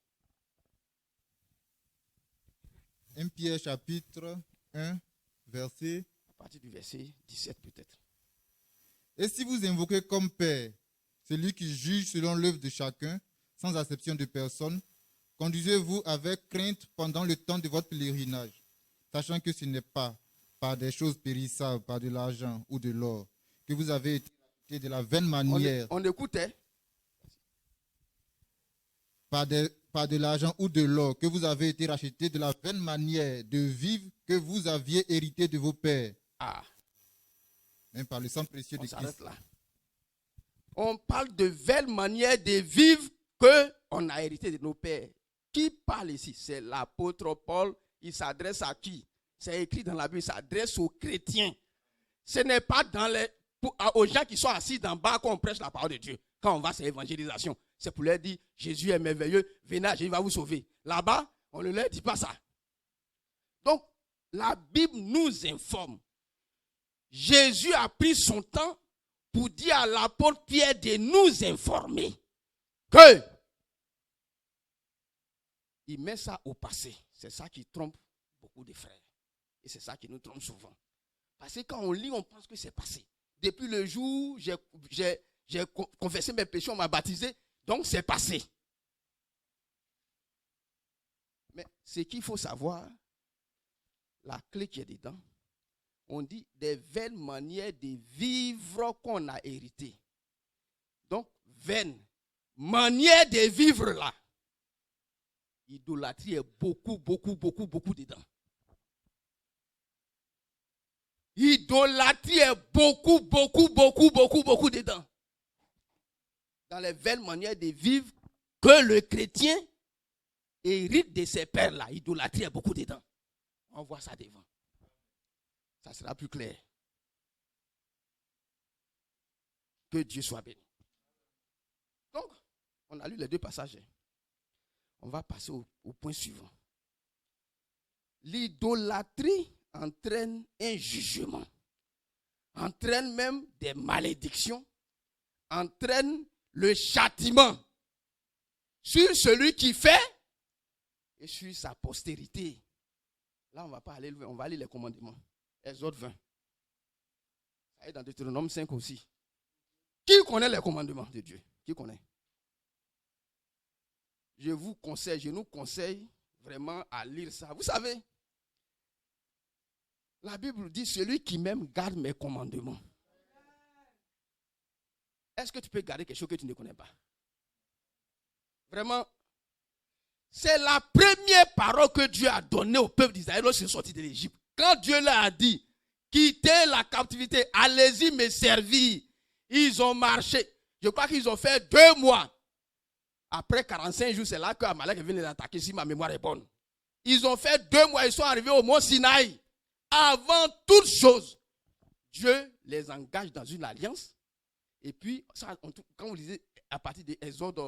1 Pierre chapitre 1, verset... À partir du verset 17 peut-être. Et si vous invoquez comme Père celui qui juge selon l'œuvre de chacun, sans acception de personne, conduisez-vous avec crainte pendant le temps de votre pèlerinage, sachant que ce n'est pas par des choses périssables, par de l'argent ou de l'or, que vous avez été rachetés de la vaine manière. On écoutait. Par de l'argent ou de l'or, que vous avez été rachetés de la vaine manière de vivre que vous aviez hérité de vos pères. Même par le sang précieux de Christ. Là. On parle de vaine manière de vivre qu'on a hérité de nos pères. Qui parle ici? C'est l'apôtre Paul. Il s'adresse à qui? C'est écrit dans la Bible, il s'adresse aux chrétiens. Ce n'est pas aux gens qui sont assis d'en bas qu'on prêche la parole de Dieu. Quand on va à cette évangélisation, c'est pour leur dire, Jésus est merveilleux, venez, Jésus va vous sauver. Là-bas, on ne leur dit pas ça. Donc, la Bible nous informe. Jésus a pris son temps pour dire à l'apôtre Pierre de nous informer que il met ça au passé. C'est ça qui trompe beaucoup de frères. Et c'est ça qui nous trompe souvent. Parce que quand on lit, on pense que c'est passé. Depuis le jour où j'ai confessé mes péchés, on m'a baptisé, donc c'est passé. Mais ce qu'il faut savoir, la clé qui est dedans, on dit des vaines manières de vivre qu'on a hérité. Donc, vaine manière de vivre là. Idolâtrie est beaucoup dedans. Idolâtrie est beaucoup dedans. Dans les belles manières de vivre que le chrétien hérite de ses pères là. Idolâtrie est beaucoup dedans. On voit ça devant. Ça sera plus clair. Que Dieu soit béni. Donc, on a lu les deux passages. On va passer au point suivant. L'idolâtrie entraîne un jugement, entraîne même des malédictions, entraîne le châtiment sur celui qui fait et sur sa postérité. Là, on va pas aller loin, on va lire les commandements. Exode 20. Ça est dans Deutéronome 5 aussi. Qui connaît les commandements de Dieu? Qui connaît? Je nous conseille vraiment à lire ça. Vous savez, la Bible dit, celui qui m'aime garde mes commandements. Est-ce que tu peux garder quelque chose que tu ne connais pas? Vraiment, c'est la première parole que Dieu a donnée au peuple d'Israël lorsqu'ils sont sortis de l'Égypte. Quand Dieu leur a dit, quittez la captivité, allez-y me servir. Ils ont marché. Je crois qu'ils ont fait 2 mois. Après 45 jours, c'est là que Amalek est venu les attaquer, si ma mémoire est bonne. Ils ont fait 2 mois, ils sont arrivés au mont Sinaï. Avant toute chose, Dieu les engage dans une alliance. Et puis, ça, quand vous lisez à partir de Exode,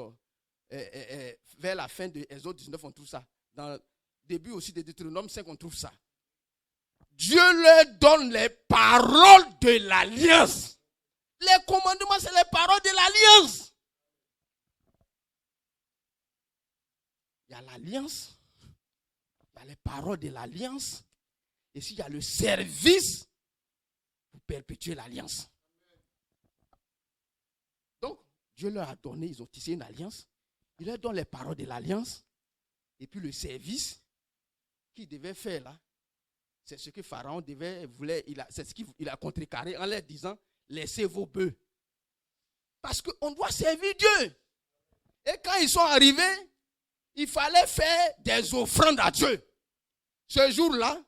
vers la fin de Exode 19, on trouve ça. Dans le début aussi de Deutéronome 5, on trouve ça. Dieu leur donne les paroles de l'alliance. Les commandements, c'est les paroles de l'alliance. Il y a l'alliance, il y a les paroles de l'alliance, et s'il y a le service pour perpétuer l'alliance. Donc, Dieu leur a donné, ils ont tissé une alliance, il leur donne les paroles de l'alliance, et puis le service qu'ils devaient faire là, c'est ce que Pharaon c'est ce qu'il a contrecarré en leur disant, laissez vos bœufs. Parce qu'on doit servir Dieu. Et quand ils sont arrivés, il fallait faire des offrandes à Dieu. Ce jour-là,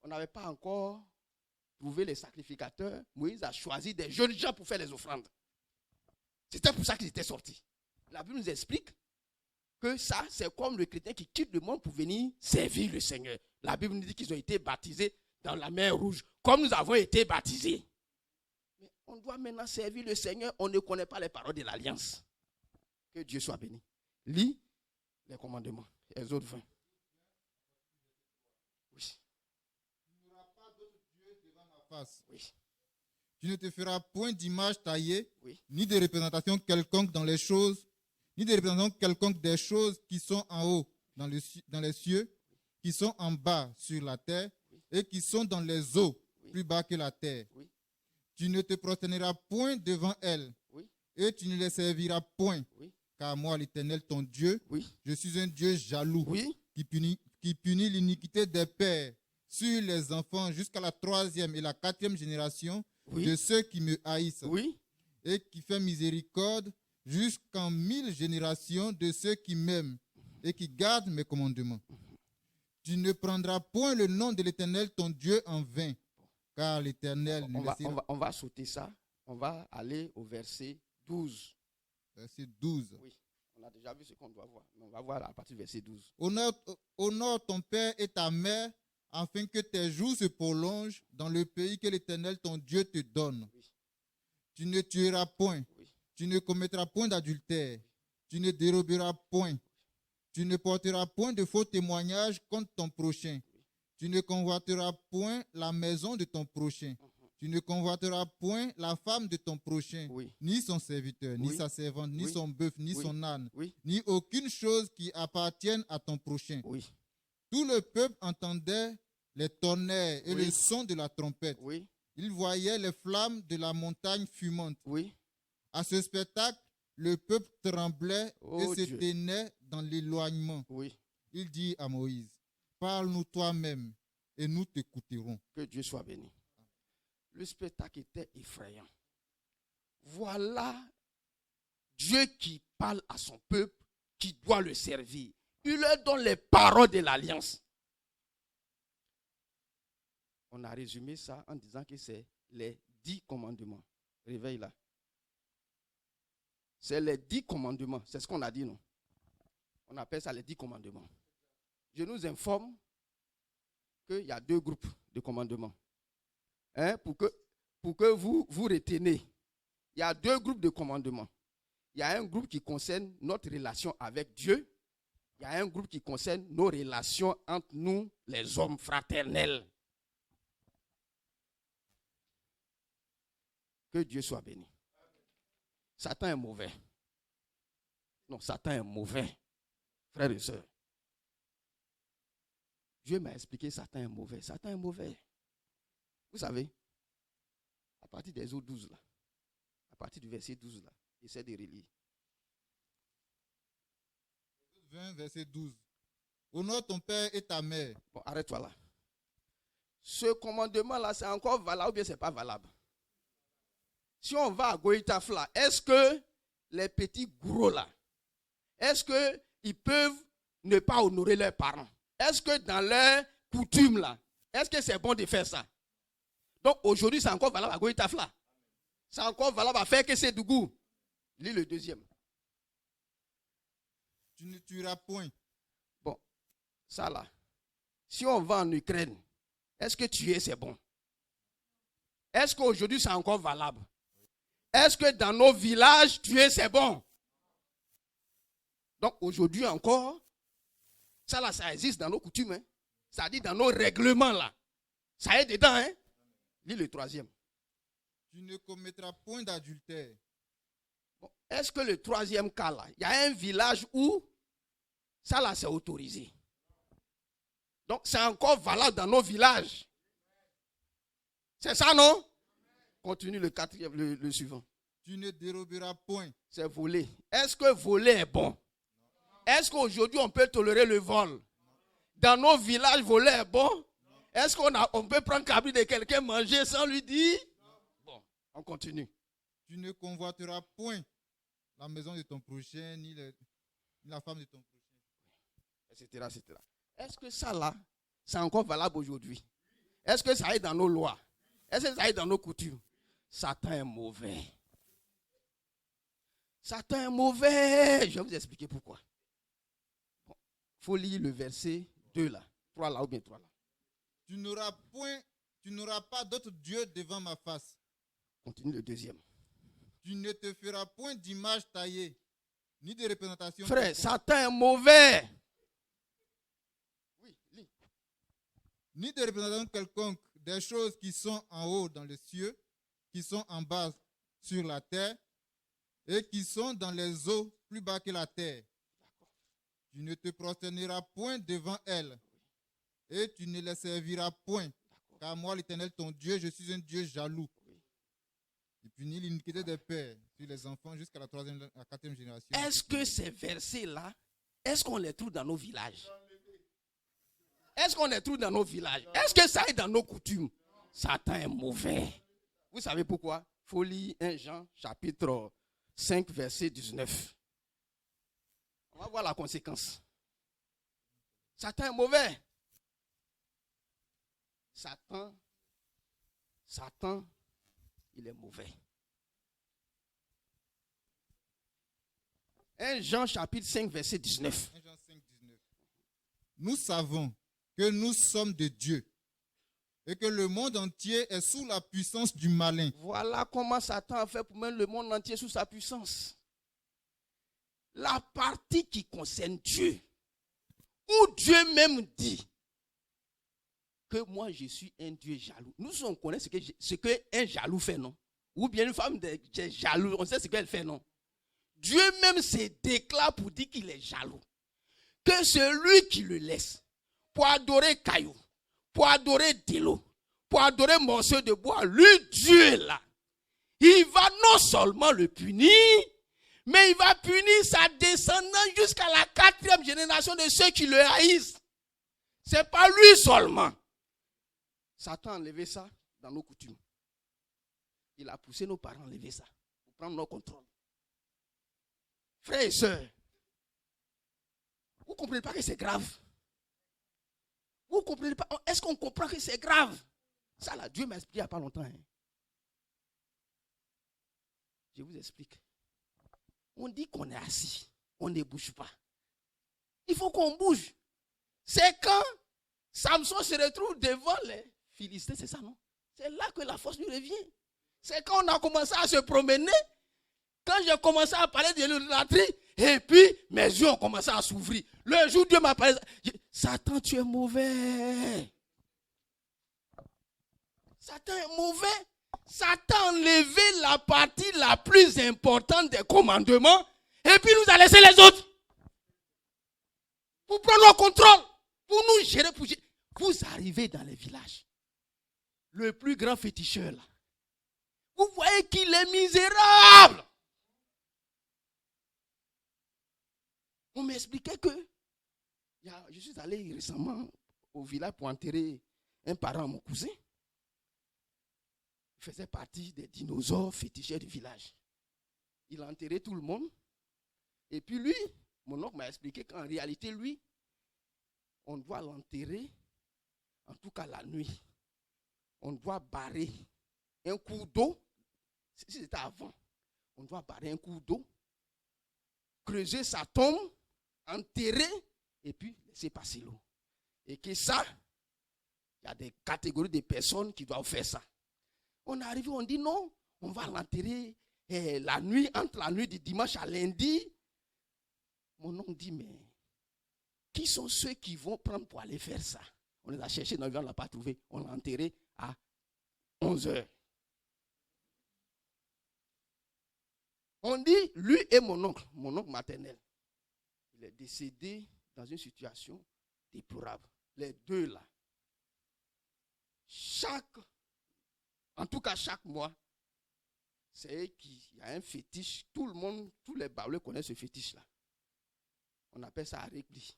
on n'avait pas encore trouvé les sacrificateurs. Moïse a choisi des jeunes gens pour faire les offrandes. C'était pour ça qu'ils étaient sortis. La Bible nous explique que ça, c'est comme le chrétien qui quitte le monde pour venir servir le Seigneur. La Bible nous dit qu'ils ont été baptisés dans la mer Rouge, comme nous avons été baptisés. Mais on doit maintenant servir le Seigneur. On ne connaît pas les paroles de l'alliance. Que Dieu soit béni. Lis les commandements. Exode 20. Oui. Tu n'auras pas d'autre Dieu devant ma face. Oui. Tu ne te feras point d'image taillée, Oui. ni de représentation quelconque dans les choses, ni de représentation quelconque des choses qui sont en haut dans les cieux, qui sont en bas sur la terre, et qui sont dans les eaux plus bas que la terre. Oui. Tu ne te prosterneras point devant elles, et tu ne les serviras point. Car moi, l'Éternel, ton Dieu, je suis un Dieu jaloux, qui punit l'iniquité des pères sur les enfants jusqu'à la 3e et la 4e génération de ceux qui me haïssent, et qui fait miséricorde jusqu'en 1000 générations de ceux qui m'aiment et qui gardent mes commandements. Tu ne prendras point le nom de l'Éternel, ton Dieu, en vain, car l'Éternel... On va sauter ça. On va aller au verset 12. Verset 12. Oui, on a déjà vu ce qu'on doit voir. Mais on va voir à partir du verset 12. Honore ton père et ta mère, afin que tes jours se prolongent dans le pays que l'Éternel, ton Dieu, te donne. Tu ne tueras point. Tu ne commettras point d'adultère. Tu ne déroberas point. Tu ne porteras point de faux témoignages contre ton prochain. Tu ne convoiteras point la maison de ton prochain. Tu ne convoiteras point la femme de ton prochain, ni son serviteur, ni sa servante, ni son bœuf, ni son âne, ni aucune chose qui appartienne à ton prochain. Tout le peuple entendait les tonnerres et le son de la trompette. Il voyait les flammes de la montagne fumante. À ce spectacle, le peuple tremblait et se tenait dans l'éloignement. Il dit à Moïse, parle-nous toi-même et nous t'écouterons. Que Dieu soit béni. Le spectacle était effrayant. Voilà Dieu qui parle à son peuple, qui doit le servir. Il leur donne les paroles de l'alliance. On a résumé ça en disant que c'est les 10 commandements. Réveille là. C'est les 10 commandements. C'est ce qu'on a dit, non? On appelle ça les 10 commandements. Je nous informe qu'il y a 2 groupes de commandements. Pour que vous retenez, il y a 2 groupes de commandements. Il y a un groupe qui concerne notre relation avec Dieu. Il y a un groupe qui concerne nos relations entre nous, les hommes fraternels. Que Dieu soit béni. Satan est mauvais. Non, Satan est mauvais. Frères et sœurs. Dieu m'a expliqué Satan est mauvais. Satan est mauvais. Vous savez, à partir des eaux 12 là, à partir du verset 12 là, j'essaie de relire. 20, verset 12. Honore ton père et ta mère. Bon, arrête-toi là. Ce commandement-là, c'est encore valable ou bien ce n'est pas valable? Si on va à Goïtafla, est-ce que les petits gros là, est-ce qu'ils peuvent ne pas honorer leurs parents? Est-ce que dans leur coutume là, est-ce que c'est bon de faire ça? Donc aujourd'hui, c'est encore valable à Goïtafla. C'est encore valable à faire que c'est du goût. Lis le deuxième. Tu ne tueras point. Bon, ça là. Si on va en Ukraine, est-ce que tuer c'est bon? Est-ce qu'aujourd'hui c'est encore valable? Est-ce que dans nos villages, tuer c'est bon? Donc aujourd'hui encore, ça là, ça existe dans nos coutumes. Hein? Ça dit dans nos règlements là. Ça est dedans. Hein? Lis le troisième. Tu ne commettras point d'adultère. Bon, est-ce que le troisième cas là, il y a un village où ça là c'est autorisé? Donc c'est encore valable dans nos villages. C'est ça, non? Continue le quatrième, le suivant. Tu ne déroberas point. C'est voler. Est-ce que voler est bon? Est-ce qu'aujourd'hui on peut tolérer le vol? Dans nos villages, voler est bon? Est-ce qu'on peut prendre cabri de quelqu'un, manger sans lui dire? Bon, on continue. Tu ne convoiteras point la maison de ton prochain, ni la femme de ton prochain. Etc., etc. Est-ce que ça là, c'est encore valable aujourd'hui? Est-ce que ça est dans nos lois? Est-ce que ça est dans nos coutumes? Satan est mauvais. Satan est mauvais. Je vais vous expliquer pourquoi. Bon, faut lire le verset 2 là. 3 là ou bien 3 là. Tu n'auras pas d'autre Dieu devant ma face. Continue le deuxième. Tu ne te feras point d'image taillée, ni de représentation. Frère, Satan est mauvais. Oui, lis. Ni de représentation quelconque des choses qui sont en haut dans les cieux, qui sont en bas sur la terre, et qui sont dans les eaux plus bas que la terre. Tu ne te prosterneras point devant elles, et tu ne les serviras point. Car moi, l'Éternel, ton Dieu, je suis un Dieu jaloux. Il punit l'iniquité des pères sur les enfants jusqu'à la 4e génération. Est-ce que ces versets-là, est-ce qu'on les trouve dans nos villages? Est-ce qu'on les trouve dans nos villages? Est-ce que ça est dans nos coutumes? Satan est mauvais. Vous savez pourquoi? Il faut lire 1 Jean chapitre 5 verset 19. On va voir la conséquence. Satan est mauvais. Satan, il est mauvais. 1 Jean chapitre 5 verset 19. 1 Jean 5, 19. Nous savons que nous sommes de Dieu et que le monde entier est sous la puissance du malin. Voilà comment Satan a fait pour mettre le monde entier sous sa puissance. La partie qui concerne Dieu, où Dieu même dit que moi je suis un Dieu jaloux. Nous on connaît ce qu'un jaloux fait, non? Ou bien une femme jaloux, on sait ce qu'elle fait, non? Dieu même se déclare pour dire qu'il est jaloux. Que celui qui le laisse pour adorer caillou, pour adorer Dilo, pour adorer morceau de bois, lui Dieu là, il va non seulement le punir, mais il va punir sa descendance jusqu'à la 4e génération de ceux qui le haïssent. C'est pas lui seulement. Satan a enlevé ça dans nos coutumes. Il a poussé nos parents à enlever ça pour prendre nos contrôles. Frères et sœurs, Vous ne comprenez pas que c'est grave? Vous ne comprenez pas? Est-ce qu'on comprend que c'est grave? Ça là, Dieu m'a expliqué il n'y a pas longtemps. Hein. Je vous explique. On dit qu'on est assis, on ne bouge pas. Il faut qu'on bouge. C'est quand Samson se retrouve devant les Philistins, c'est ça, non? C'est là que la force lui revient. C'est quand on a commencé à se promener, quand j'ai commencé à parler de l'idolâtrie, et puis mes yeux ont commencé à s'ouvrir. Le jour où Dieu m'a parlé, Satan, tu es mauvais. Satan est mauvais. Satan a enlevé la partie la plus importante des commandements, et puis nous a laissé les autres. Pour prendre le contrôle, pour nous gérer, Vous arrivez dans les villages. Le plus grand féticheur là. Vous voyez qu'il est misérable. On m'expliquait que je suis allé récemment au village pour enterrer un parent à mon cousin. Il faisait partie des dinosaures féticheurs du village. Il a enterré tout le monde. Et puis lui, mon oncle m'a expliqué qu'en réalité, lui, on doit l'enterrer, en tout cas la nuit. On doit barrer un cours d'eau. Si c'était avant, on doit barrer un cours d'eau, creuser sa tombe, enterrer, et puis laisser passer l'eau. Et que ça, il y a des catégories de personnes qui doivent faire ça. On est arrivé, on dit non, on va l'enterrer la nuit, entre la nuit du dimanche à lundi. Mon oncle dit, mais qui sont ceux qui vont prendre pour aller faire ça? On les a cherchés dans le village, on ne l'a pas trouvé. On l'a enterré à 11h. On dit, lui et mon oncle maternel, il est décédé dans une situation déplorable. Les deux là. En tout cas chaque mois, c'est qu'il y a un fétiche. Tout le monde, tous les Baoulés connaissent ce fétiche-là. On appelle ça Arégli.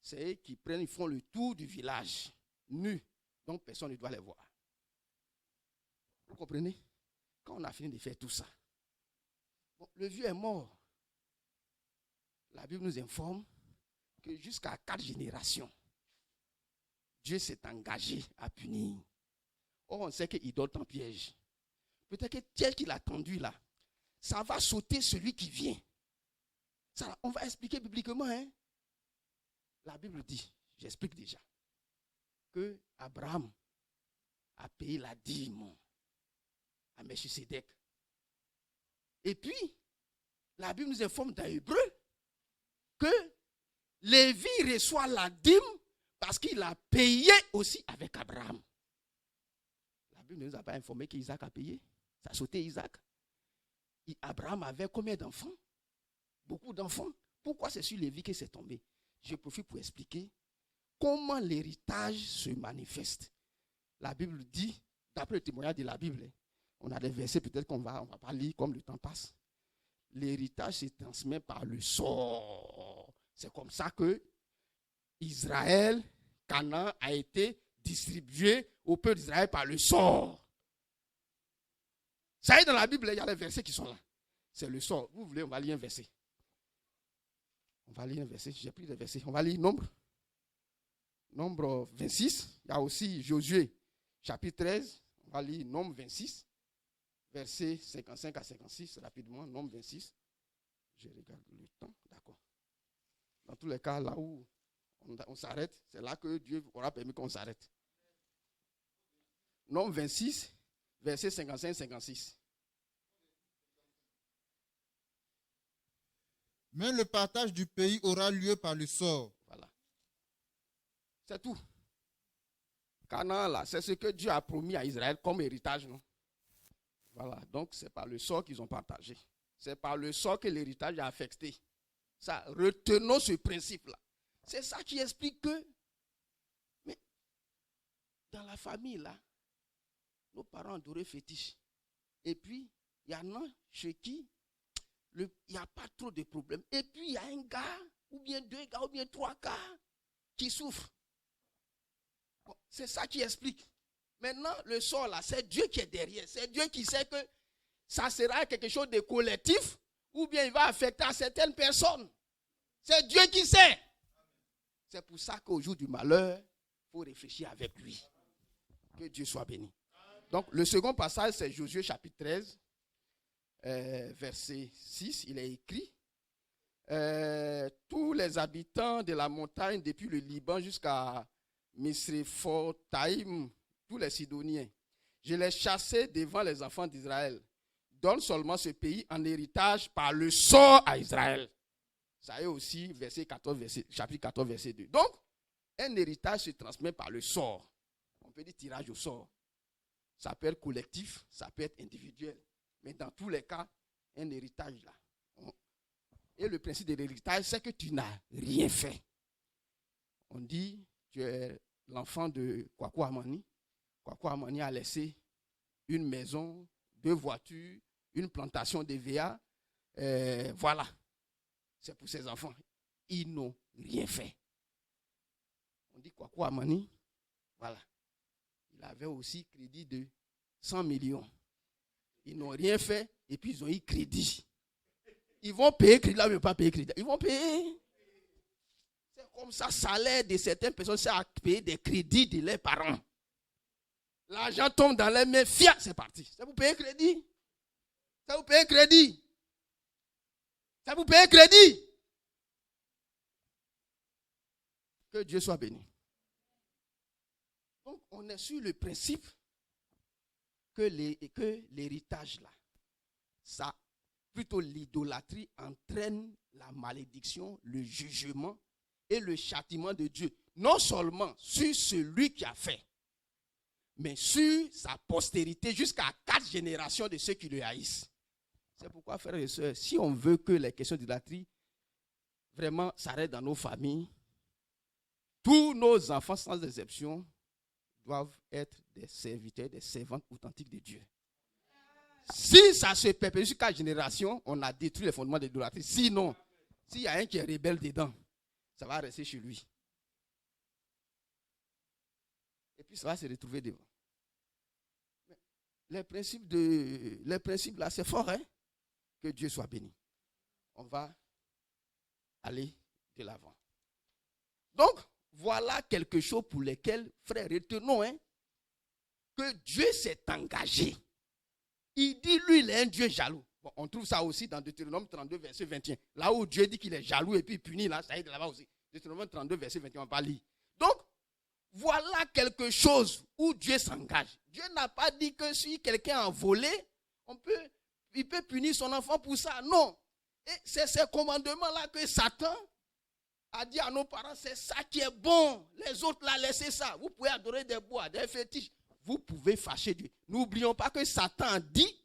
C'est eux qui prennent, ils font le tour du village, nus. Donc personne ne doit les voir. Vous comprenez? Quand on a fini de faire tout ça, bon, le vieux est mort. La Bible nous informe que jusqu'à 4 générations, Dieu s'est engagé à punir. Or, on sait qu'il donne en piège. Peut-être que tel qu'il a tendu là, ça va sauter celui qui vient. Ça, on va expliquer bibliquement. Hein? La Bible dit, j'explique déjà, que Abraham a payé la dîme à Melchisedec. Et puis, la Bible nous informe dans Hébreu que Lévi reçoit la dîme parce qu'il a payé aussi avec Abraham. La Bible ne nous a pas informé qu'Isaac a payé. Ça a sauté Isaac. Et Abraham avait combien d'enfants? Beaucoup d'enfants. Pourquoi c'est sur Lévi que c'est tombé? Je profite pour expliquer comment l'héritage se manifeste. La Bible dit, d'après le témoignage de la Bible, on a des versets peut-être qu'on va pas lire comme le temps passe. L'héritage se transmet par le sort. C'est comme ça que Israël, Canaan a été distribué au peuple d'Israël par le sort. Ça y est, dans la Bible, il y a les versets qui sont là. C'est le sort. Vous voulez, on va lire un verset. On va lire un verset. J'ai pris des versets. On va lire Nombre 26. Il y a aussi Josué, chapitre 13. On va lire Nombre 26, versets 55 à 56, rapidement. Nombre 26. Je regarde le temps. D'accord. Dans tous les cas, là où on s'arrête, c'est là que Dieu aura permis qu'on s'arrête. Nombre 26, versets 55-56. Mais le partage du pays aura lieu par le sort. Voilà. C'est tout. Canaan, là, c'est ce que Dieu a promis à Israël comme héritage, non? Voilà. Donc, c'est par le sort qu'ils ont partagé. C'est par le sort que l'héritage a affecté. Ça, retenons ce principe-là. C'est ça qui explique que, mais, dans la famille, là, nos parents adoraient fétiche. Et puis, il y en a chez qui il n'y a pas trop de problèmes. Et puis, il y a un gars, ou bien 2 gars, ou bien 3 gars qui souffrent. Bon, c'est ça qui explique. Maintenant, le sort là, c'est Dieu qui est derrière. C'est Dieu qui sait que ça sera quelque chose de collectif, ou bien il va affecter à certaines personnes. C'est Dieu qui sait. C'est pour ça qu'au jour du malheur, il faut réfléchir avec lui. Que Dieu soit béni. Donc, le second passage, c'est Josué chapitre 13, verset 6. Il est écrit, tous les habitants de la montagne, depuis le Liban jusqu'à Misréphotaïm, tous les Sidoniens, je les chassais devant les enfants d'Israël. Donne seulement ce pays en héritage par le sort à Israël. Ça est aussi chapitre 14, verset 2. Donc, un héritage se transmet par le sort. On peut dire tirage au sort. Ça peut être collectif, ça peut être individuel. Mais dans tous les cas, un héritage là. Et le principe de l'héritage, c'est que tu n'as rien fait. On dit, tu es l'enfant de Kwaku Amani. Kwaku Amani a laissé une maison, 2 voitures, une plantation de VA. Voilà. C'est pour ses enfants. Ils n'ont rien fait. On dit Kwaku Amani, voilà. Il avait aussi crédit de 100 millions. Ils n'ont rien fait et puis ils ont eu crédit. Ils vont payer crédit là, mais pas payer crédit. Ils vont payer. C'est comme ça, salaire de certaines personnes, c'est à payer des crédits de leurs parents. L'argent tombe dans les mains, fiat, c'est parti. C'est pour payer crédit. C'est pour payer crédit. C'est pour payer crédit. Que Dieu soit béni. Donc, on est sur le principe que l'héritage là, ça, plutôt l'idolâtrie entraîne la malédiction, le jugement et le châtiment de Dieu. Non seulement sur celui qui a fait, mais sur sa postérité jusqu'à 4 générations de ceux qui le haïssent. C'est pourquoi, frères et sœurs, si on veut que les questions d'idolâtrie vraiment s'arrêtent dans nos familles, tous nos enfants, sans exception, doivent être des serviteurs, des servantes authentiques de Dieu. Si ça se perpétue jusqu'à 4 générations, on a détruit les fondements de l'idolâtrie. Sinon, s'il y a un qui est rebelle dedans, ça va rester chez lui. Et puis ça va se retrouver devant. Les principes là, c'est fort, hein? Que Dieu soit béni. On va aller de l'avant. Donc, voilà quelque chose pour lesquels, frères, retenons, hein, que Dieu s'est engagé. Il dit, lui, il est un Dieu jaloux. Bon, on trouve ça aussi dans Deutéronome 32, verset 21. Là où Dieu dit qu'il est jaloux et puis punit, là, ça y est de là-bas aussi. Deutéronome 32, verset 21, on va pas lire. Donc, voilà quelque chose où Dieu s'engage. Dieu n'a pas dit que si quelqu'un a volé, il peut punir son enfant pour ça. Non. Et c'est ces commandements-là que Satan a dit à nos parents, c'est ça qui est bon. Les autres, là, laissez ça. Vous pouvez adorer des bois, des fétiches. Vous pouvez fâcher Dieu. N'oublions pas que Satan dit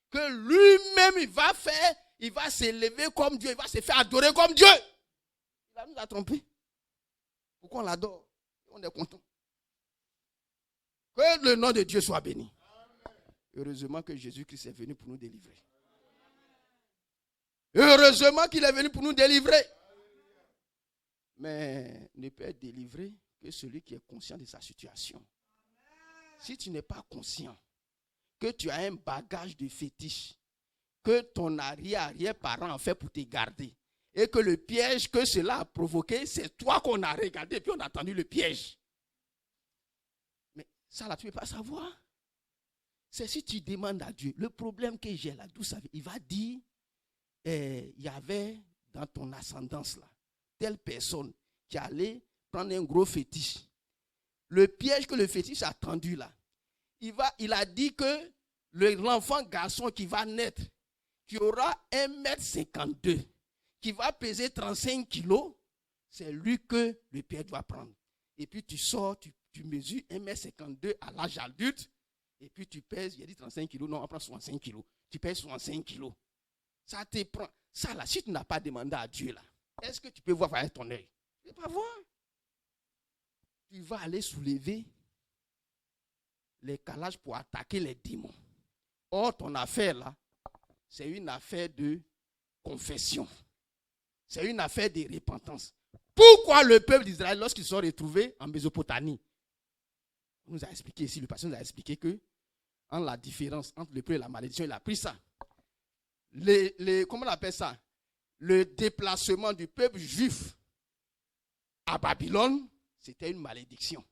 que lui-même, il va s'élever comme Dieu. Il va se faire adorer comme Dieu. Il va nous a trompés. Pourquoi on l'adore? On est content. Que le nom de Dieu soit béni. Heureusement que Jésus-Christ est venu pour nous délivrer. Heureusement qu'il est venu pour nous délivrer. Mais ne peut être délivré que celui qui est conscient de sa situation. Si tu n'es pas conscient que tu as un bagage de fétiche, que ton arrière-parent a fait pour te garder, et que le piège que cela a provoqué, c'est toi qu'on a regardé, et puis on a attendu le piège. Mais ça là, tu ne peux pas savoir. C'est si tu demandes à Dieu, le problème que j'ai là, d'où ça vient, il va dire, il y avait dans ton ascendance là, telle personne qui allait prendre un gros fétiche. Le piège que le fétiche a tendu là, il a dit que l'enfant garçon qui va naître, qui aura 1,52 m, qui va peser 35 kilos, c'est lui que le piège doit prendre. Et puis tu sors, tu mesures 1,52 m à l'âge adulte, et puis tu pèses, il a dit 35 kilos, non, on prend 65 kilos. Tu pèses 65 kilos. Ça te prend. Ça là, si tu n'as pas demandé à Dieu là, est-ce que tu peux voir avec ton œil? Tu ne peux pas voir. Tu vas aller soulever les calages pour attaquer les démons. Or, ton affaire là, c'est une affaire de confession. C'est une affaire de repentance. Pourquoi le peuple d'Israël, lorsqu'ils sont retrouvés en Mésopotamie, on nous a expliqué ici, le pasteur nous a expliqué que, en la différence entre le peuple et la malédiction, il a pris ça. Comment on appelle ça? le déplacement du peuple juif à Babylone, c'était une malédiction.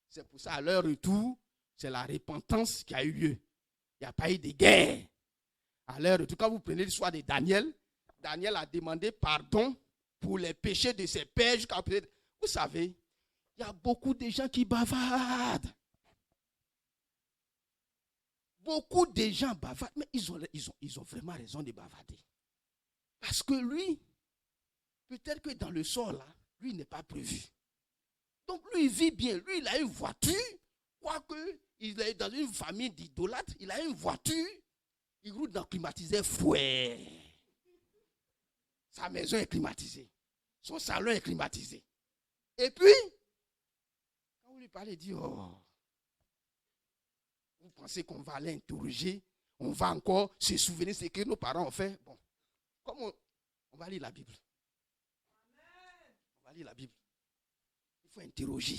C'est pour ça, à leur retour, c'est la repentance qui a eu lieu. Il n'y a pas eu de guerre. À leur retour, quand vous prenez l'histoire de Daniel, Daniel a demandé pardon pour les péchés de ses pères. Vous savez, il y a beaucoup de gens qui bavardent. Beaucoup de gens bavardent, mais ils ont vraiment raison de bavarder. Parce que lui, peut-être que dans le sort là, lui il n'est pas prévu. Donc lui il vit bien, lui il a une voiture, quoique il est dans une famille d'idolâtres, il a une voiture, il roule dans climatiseur fouet. Sa maison est climatisée, son salon est climatisé. Et puis, quand vous lui parlez, il dit, oh, vous pensez qu'on va l'interroger, on va encore se souvenir de ce que nos parents ont fait. Bon, comme on va lire la Bible. On va lire la Bible. Il faut interroger.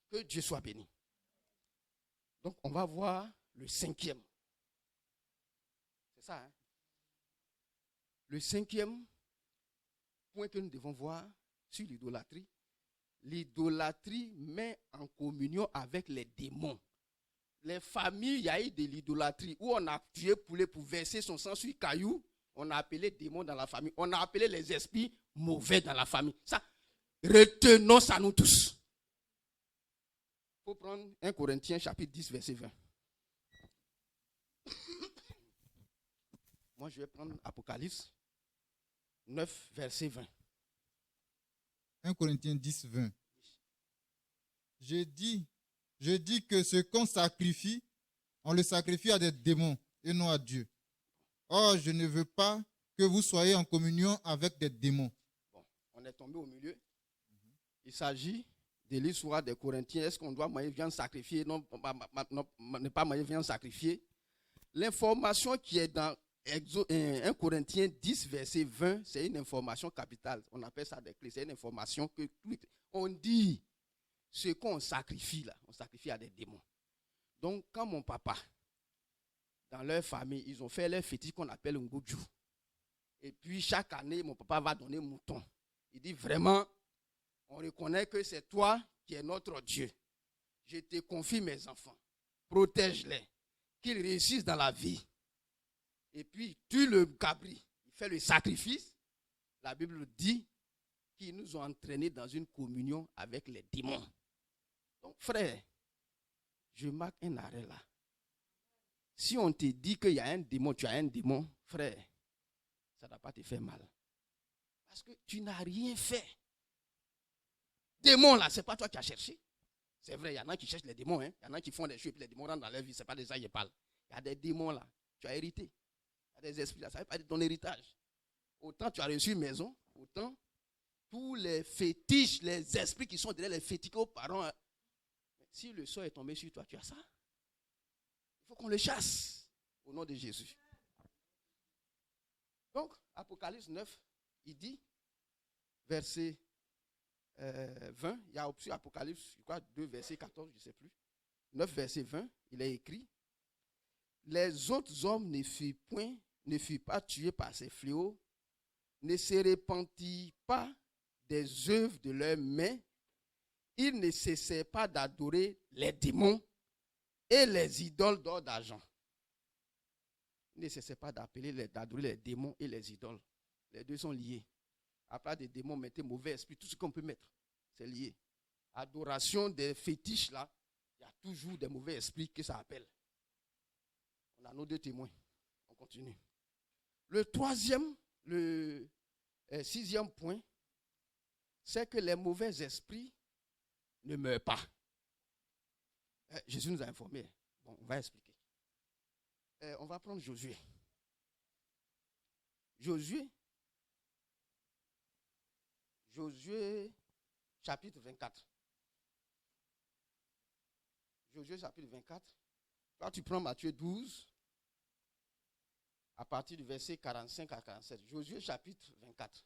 Que Dieu soit béni. Donc, on va voir le 5e. C'est ça, hein? Le 5e point que nous devons voir sur l'idolâtrie. L'idolâtrie met en communion avec les démons. Les familles, il y a eu de l'idolâtrie où on a tué poulet pour verser son sang sur caillou. On a appelé démons dans la famille. On a appelé les esprits mauvais dans la famille. Ça, retenons ça nous tous. Il faut prendre 1 Corinthiens chapitre 10, verset 20. Moi, je vais prendre Apocalypse 9, verset 20. 1 Corinthiens 10, 20. Je dis que ce qu'on sacrifie, on le sacrifie à des démons et non à Dieu. Or, je ne veux pas que vous soyez en communion avec des démons. Bon, on est tombé au milieu. Il s'agit de l'histoire des Corinthiens. Est-ce qu'on doit manger viande sacrifiée? Non, ne pas manger viande sacrifiée. L'information qui est dans 1 Corinthiens 10, verset 20, c'est une information capitale. On appelle ça des clés. C'est une information que on dit ce qu'on sacrifie là, on sacrifie à des démons. Donc, quand mon papa, dans leur famille, ils ont fait leur fétiche qu'on appelle un goudjou. Et puis, chaque année, mon papa va donner mouton. Il dit vraiment, on reconnaît que c'est toi qui es notre Dieu. Je te confie mes enfants. Protège-les. Qu'ils réussissent dans la vie. Et puis, tue le cabri. Il fait le sacrifice. La Bible dit qu'ils nous ont entraînés dans une communion avec les démons. Donc, frère, je marque un arrêt là. Si on te dit qu'il y a un démon, tu as un démon, frère, ça ne va pas te faire mal. Parce que tu n'as rien fait. Démon là, ce n'est pas toi qui as cherché. C'est vrai, il y en a qui cherchent les démons. Il y en a qui font des choses et puis les démons rentrent dans leur vie. Ce n'est pas de ça que je parle. Il y a des démons là. Tu as hérité. Il y a des esprits là. Ça ne veut pas dire ton héritage. Autant tu as reçu une maison, autant tous les fétiches, les esprits qui sont derrière les fétiches aux parents. Si le sort est tombé sur toi, tu as ça. Il faut qu'on le chasse au nom de Jésus. Donc, Apocalypse 9, il dit, verset 20, il y a aussi Apocalypse, je crois, 2, verset 14, je ne sais plus. 9, verset 20, il est écrit, les autres hommes ne furent pas tués par ces fléaux, ne se repentirent pas des œuvres de leurs mains, ils ne cessaient pas d'adorer les démons et les idoles d'or d'argent. Ils ne cessaient pas d'adorer les démons et les idoles. Les deux sont liés. Après des démons, mettez mauvais esprit, tout ce qu'on peut mettre, c'est lié. Adoration des fétiches là, il y a toujours des mauvais esprits que ça appelle. On a nos deux témoins. On continue. Le sixième point, c'est que les mauvais esprits ne meurent pas. Jésus nous a informés. Bon, on va expliquer. On va prendre Josué. Josué, chapitre 24. Josué, chapitre 24. Quand tu prends Matthieu 12, à partir du verset 45 à 47. Josué, chapitre 24.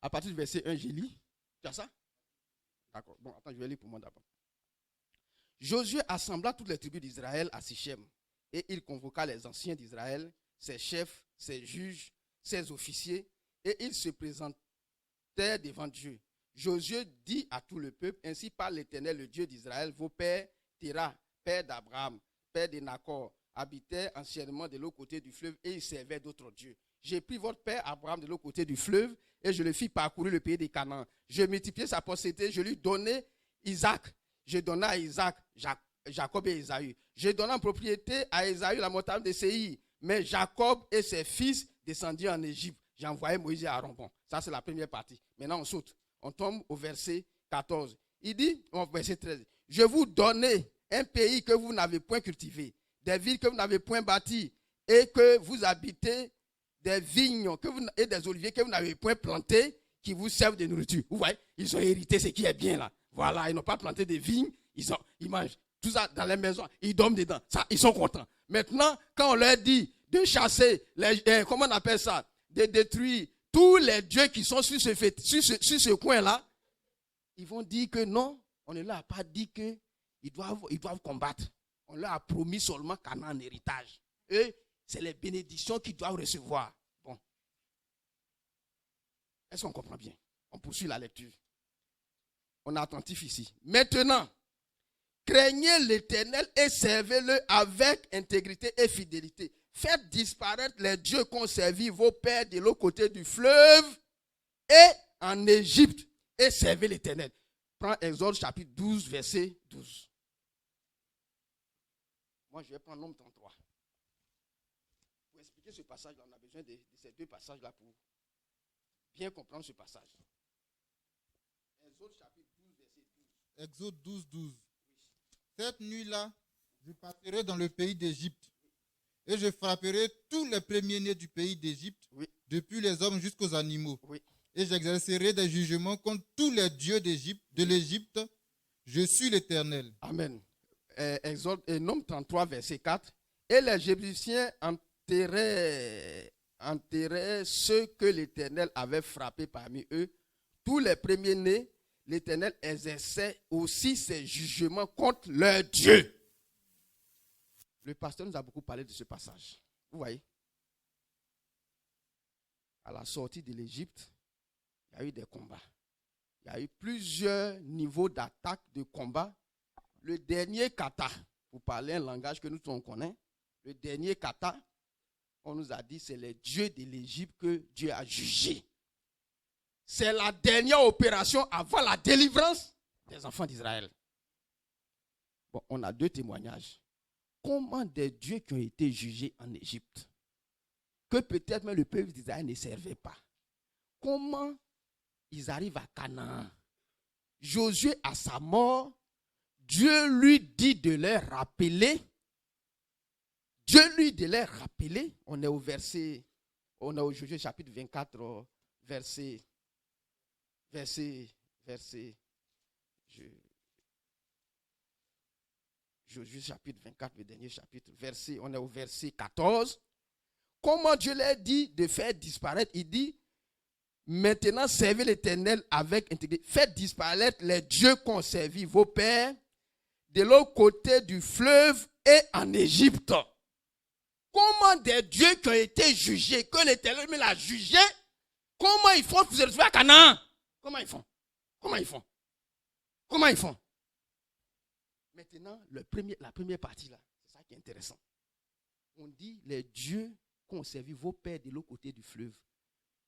À partir du verset 1, j'ai lu. Tu as ça? D'accord. Bon, attends, je vais lire pour moi d'abord. Josué assembla toutes les tribus d'Israël à Sichem, Et il convoqua les anciens d'Israël, ses chefs, ses juges, ses officiers, et ils se présentèrent devant Dieu. Josué dit à tout le peuple, ainsi parle l'Éternel, le Dieu d'Israël, vos pères, Téra, père d'Abraham, père de Nacor, habitaient anciennement de l'autre côté du fleuve et ils servaient d'autres dieux. J'ai pris votre père Abraham de l'autre côté du fleuve et je le fis parcourir le pays des Canaan. Je multipliai sa postérité, je lui donnai Isaac. Je donnai à Isaac, Jacob et Ésaü. Je donnai en propriété à Ésaü la montagne de Séhir. Mais Jacob et ses fils descendirent en Égypte. J'ai envoyé Moïse et Aaron. Bon, ça c'est la première partie. Maintenant on saute. On tombe au verset 14. Il dit, au verset 13, je vous donnais un pays que vous n'avez point cultivé, des villes que vous n'avez point bâties, et que vous habitez des vignes et des oliviers que vous n'avez point plantés, qui vous servent de nourriture. Vous voyez, ils ont hérité ce qui est bien là. Voilà, ils n'ont pas planté des vignes, ils mangent tout ça dans les maisons, ils dorment dedans. Ça, ils sont contents. Maintenant, quand on leur dit de chasser, comment on appelle ça, de détruire tous les dieux qui sont sur ce coin-là, ils vont dire que non, on ne leur a pas dit qu'ils doivent combattre. On leur a promis seulement Canaan en héritage. Et c'est les bénédictions qu'ils doivent recevoir. Bon. Est-ce qu'on comprend bien? On poursuit la lecture. On est attentif ici. Maintenant, craignez l'Éternel et servez-le avec intégrité et fidélité. Faites disparaître les dieux qu'ont servi vos pères de l'autre côté du fleuve et en Égypte et servez l'Éternel. Prends Exode chapitre 12, verset 12. Moi, je vais prendre Nombre 33. Pour expliquer ce passage-là, on a besoin de ces deux passages-là pour bien comprendre ce passage. Exode chapitre 12, verset 12. Exode 12, 12. Cette nuit-là, je passerai dans le pays d'Égypte. Et je frapperai tous les premiers-nés du pays d'Égypte, oui, depuis les hommes jusqu'aux animaux. Oui. Et j'exercerai des jugements contre tous les dieux de l'Égypte. Je suis l'Éternel. Amen. Exode, Nombre 33, verset 4. Et les Égyptiens enterraient ceux que l'Éternel avait frappés parmi eux. Tous les premiers-nés, l'Éternel exerçait aussi ses jugements contre leurs dieux. Le pasteur nous a beaucoup parlé de ce passage. Vous voyez? À la sortie de l'Égypte, il y a eu des combats. Il y a eu plusieurs niveaux d'attaque, de combat. Le dernier kata, pour parler un langage que nous on connaît, le dernier kata, on nous a dit c'est les dieux de l'Égypte que Dieu a jugé. C'est la dernière opération avant la délivrance des enfants d'Israël. Bon, on a deux témoignages. Comment des dieux qui ont été jugés en Égypte, que peut-être même le peuple d'Israël ne servait pas, comment ils arrivent à Canaan? Josué, à sa mort, Dieu lui dit de les rappeler. On est au Josué chapitre 24, verset. Josué chapitre 24, le dernier chapitre, on est au verset 14. Comment Dieu leur dit de faire disparaître? Il dit, maintenant servez l'Éternel avec intégrité. Faites disparaître les dieux qu'ont servi vos pères de l'autre côté du fleuve et en Égypte. Comment des dieux qui ont été jugés, que l'Éternel l'a jugé, comment ils font pour se retrouver à Canaan? Comment ils font? Maintenant, la première partie là, c'est ça qui est intéressant. On dit les dieux qu'ont servi vos pères de l'autre côté du fleuve.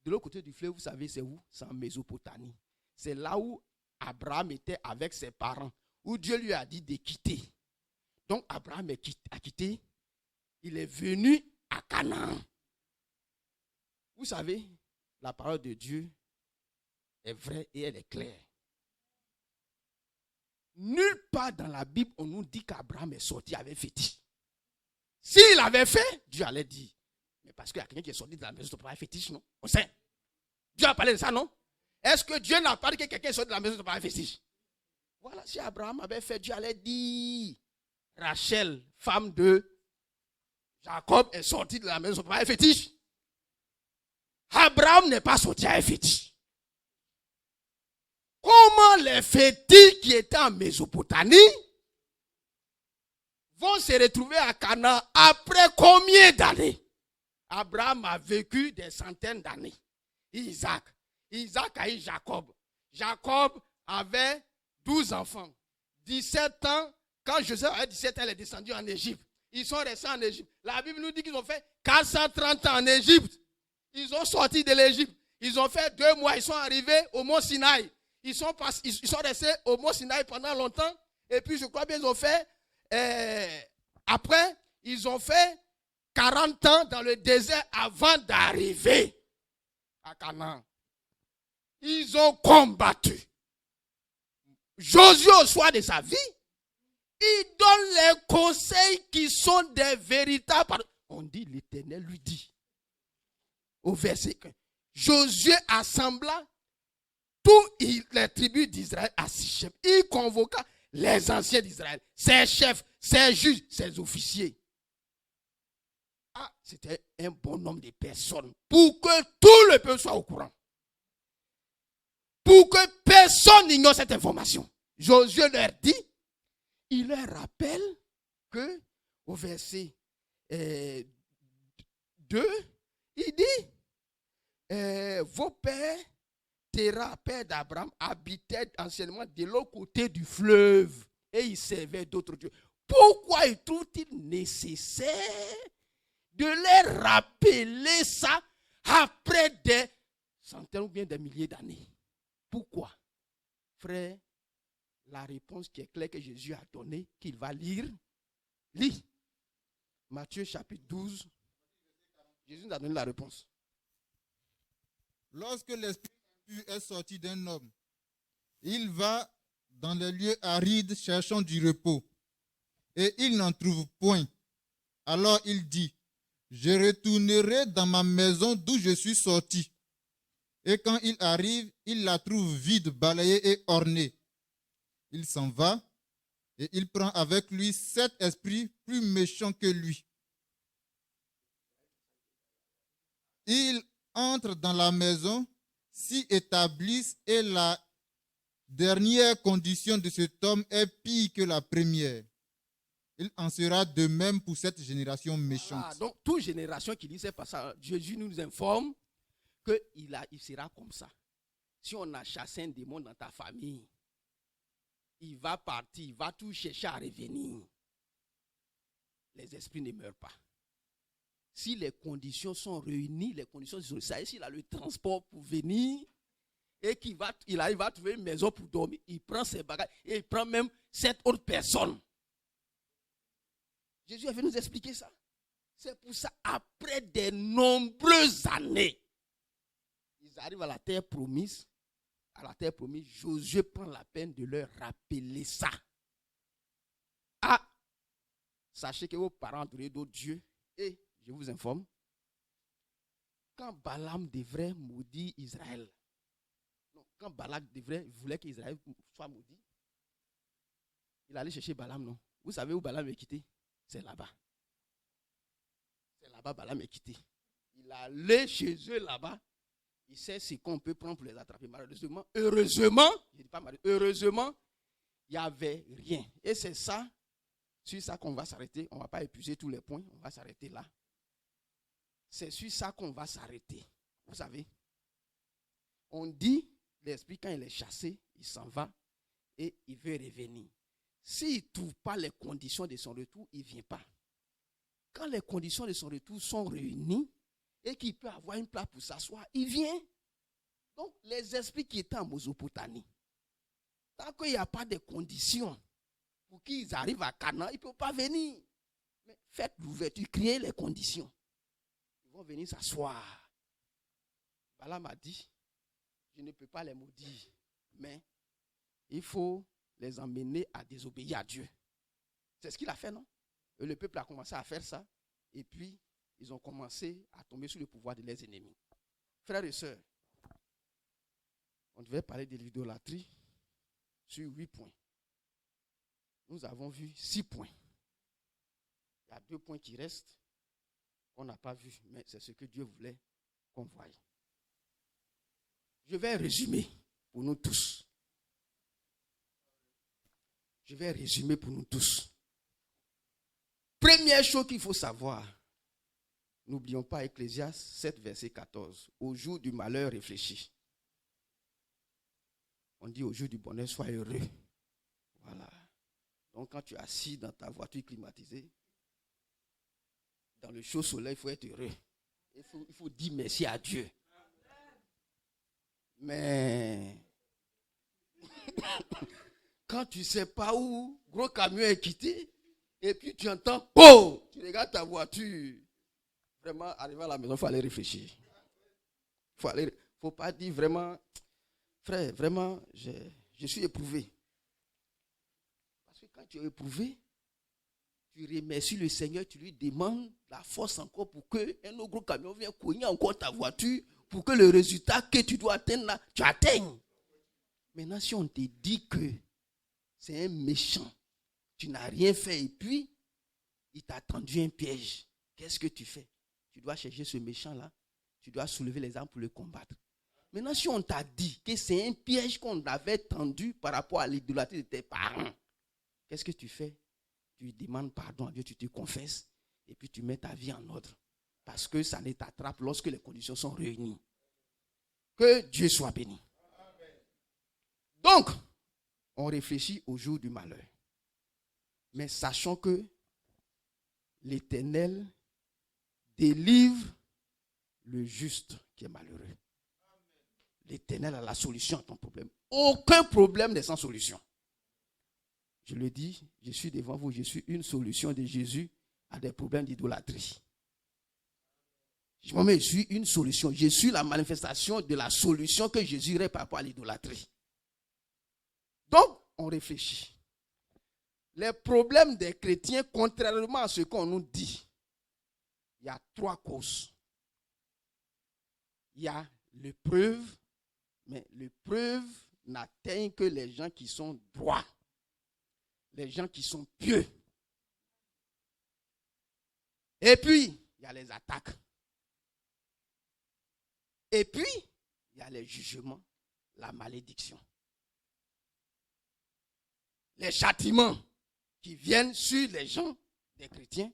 De l'autre côté du fleuve, vous savez, c'est où? C'est en Mésopotamie. C'est là où Abraham était avec ses parents, où Dieu lui a dit de quitter. Donc Abraham a quitté, il est venu à Canaan. Vous savez, la parole de Dieu est vraie et elle est claire. Nulle part dans la Bible, on nous dit qu'Abraham est sorti avec fétiche. S'il avait fait, Dieu allait dire. Mais parce qu'il y a quelqu'un qui est sorti de la maison de papa avec fétiche, non? On sait. Dieu a parlé de ça, non? Est-ce que Dieu n'a pas dit que quelqu'un est sorti de la maison de papa avec fétiche? Voilà, si Abraham avait fait, Dieu allait dire. Rachel, femme de Jacob, est sortie de la maison de papa avec fétiche. Abraham n'est pas sorti avec fétiche. Comment les fétiches qui étaient en Mésopotamie vont se retrouver à Canaan après combien d'années? Abraham a vécu des centaines d'années. Isaac a eu Jacob. Jacob avait 12 enfants. 17 ans, quand Joseph avait 17 ans, il est descendu en Égypte. Ils sont restés en Égypte. La Bible nous dit qu'ils ont fait 430 ans en Égypte. Ils ont sorti de l'Égypte. Ils ont fait 2 mois. Ils sont arrivés au mont Sinaï. Ils sont restés au mont Sinaï pendant longtemps. Et puis, je crois bien qu'ils ont fait... après, ils ont fait 40 ans dans le désert avant d'arriver à Canaan. Ils ont combattu. Josué, au soir de sa vie, il donne les conseils qui sont des véritables. On dit, l'Éternel lui dit, au verset 1, Josué assembla toutes les tribus d'Israël à Sichem. Il convoqua les anciens d'Israël, ses chefs, ses juges, ses officiers. Ah, c'était un bon nombre de personnes pour que tout le peuple soit au courant. Pour que personne n'ignore cette information. Josué leur dit, il leur rappelle que au verset 2, il dit, vos pères, Terah, père d'Abraham, habitaient anciennement de l'autre côté du fleuve et ils servaient d'autres dieux. Pourquoi il trouve-t-il nécessaire de leur rappeler ça après des centaines ou bien des milliers d'années? Pourquoi? Frère, la réponse qui est claire que Jésus a donnée, qu'il va lire, lis. Matthieu chapitre 12. Jésus nous a donné la réponse. Lorsque l'esprit impur est sorti d'un homme, il va dans les lieux arides cherchant du repos, et il n'en trouve point. Alors il dit, je retournerai dans ma maison d'où je suis sorti. Et quand il arrive, il la trouve vide, balayée et ornée. Il s'en va et il prend avec lui 7 esprits plus méchants que lui. Ils entrent dans la maison, s'y établissent et la dernière condition de cet homme est pire que la première. Il en sera de même pour cette génération méchante. Voilà, donc, toute génération qui dit c'est pas ça, Jésus nous informe qu'il sera comme ça. Si on a chassé un démon dans ta famille, il va partir, il va tout chercher à revenir. Les esprits ne meurent pas. Si les conditions sont réunies, les conditions sont réunies, s'il a le transport pour venir et qu'il arrive à trouver une maison pour dormir, il prend ses bagages et il prend même 7 autres personnes. Jésus a fait nous expliquer ça. C'est pour ça, après de nombreuses années, ils arrivent à la terre promise. À la terre promise, Josué prend la peine de leur rappeler ça. Ah, sachez que vos parents adoraient d'autres dieux. Et je vous informe, quand Balaam devrait maudire Israël, quand Balak voulait qu'Israël soit maudit, il allait chercher Balaam, non? Vous savez où Balaam est quitté? C'est là-bas. C'est là-bas Balaam est quitté. Il allait chez eux là-bas. Il sait ce qu'on peut prendre pour les attraper. Malheureusement, heureusement, il n'y avait rien. Et c'est ça, sur ça qu'on va s'arrêter. On ne va pas épuiser tous les points, on va s'arrêter là. C'est sur ça qu'on va s'arrêter. Vous savez, on dit, l'esprit quand il est chassé, il s'en va et il veut revenir. S'il ne trouve pas les conditions de son retour, il ne vient pas. Quand les conditions de son retour sont réunies, et qu'il peut avoir une place pour s'asseoir, il vient. Donc, les esprits qui étaient en Mésopotamie, tant qu'il n'y a pas de conditions pour qu'ils arrivent à Canaan, ils ne peuvent pas venir. Mais faites l'ouverture, créez les conditions. Ils vont venir s'asseoir. Balaam a dit, je ne peux pas les maudire, mais il faut les emmener à désobéir à Dieu. C'est ce qu'il a fait, non? Et le peuple a commencé à faire ça, et puis ils ont commencé à tomber sous le pouvoir de leurs ennemis. Frères et sœurs, on devait parler de l'idolâtrie sur 8 points. Nous avons vu 6 points. Il y a 2 points qui restent qu'on n'a pas vus, mais c'est ce que Dieu voulait qu'on voie. Je vais résumer pour nous tous. Je vais résumer pour nous tous. première chose qu'il faut savoir, n'oublions pas Ecclésiaste 7, verset 14. Au jour du malheur, réfléchis. On dit au jour du bonheur, sois heureux. Voilà. Donc quand tu es assis dans ta voiture climatisée, dans le chaud soleil, il faut être heureux. Il faut dire merci à Dieu. Mais quand tu ne sais pas où, gros camion est quitté, et puis tu entends, oh, tu regardes ta voiture. Vraiment, arriver à la maison, il faut aller réfléchir. Il ne faut pas dire vraiment, frère, vraiment, je suis éprouvé. Parce que quand tu es éprouvé, tu remercies le Seigneur, tu lui demandes la force encore pour qu'un autre gros camion vienne cogner encore ta voiture, pour que le résultat que tu dois atteindre là, tu atteignes. Maintenant, si on te dit que c'est un méchant, tu n'as rien fait et puis il t'a tendu un piège, qu'est-ce que tu fais? Tu dois chercher ce méchant-là, tu dois soulever les armes pour le combattre. Maintenant, si on t'a dit que c'est un piège qu'on avait tendu par rapport à l'idolâtrie de tes parents, qu'est-ce que tu fais? Tu demandes pardon à Dieu, tu te confesses et puis tu mets ta vie en ordre. Parce que ça ne t'attrape lorsque les conditions sont réunies. Que Dieu soit béni. Donc, on réfléchit au jour du malheur. Mais sachons que l'Éternel délivre le juste qui est malheureux. L'Éternel a la solution à ton problème. Aucun problème n'est sans solution. Je le dis, je suis devant vous, je suis une solution de Jésus à des problèmes d'idolâtrie. Je suis une solution. Je suis la manifestation de la solution que Jésus aurait par rapport à l'idolâtrie. Donc, on réfléchit. Les problèmes des chrétiens, contrairement à ce qu'on nous dit, il y a 3 causes. Il y a l'épreuve, mais l'épreuve n'atteint que les gens qui sont droits, les gens qui sont pieux. Et puis, il y a les attaques. Et puis, il y a les jugements, la malédiction. Les châtiments qui viennent sur les gens, des chrétiens.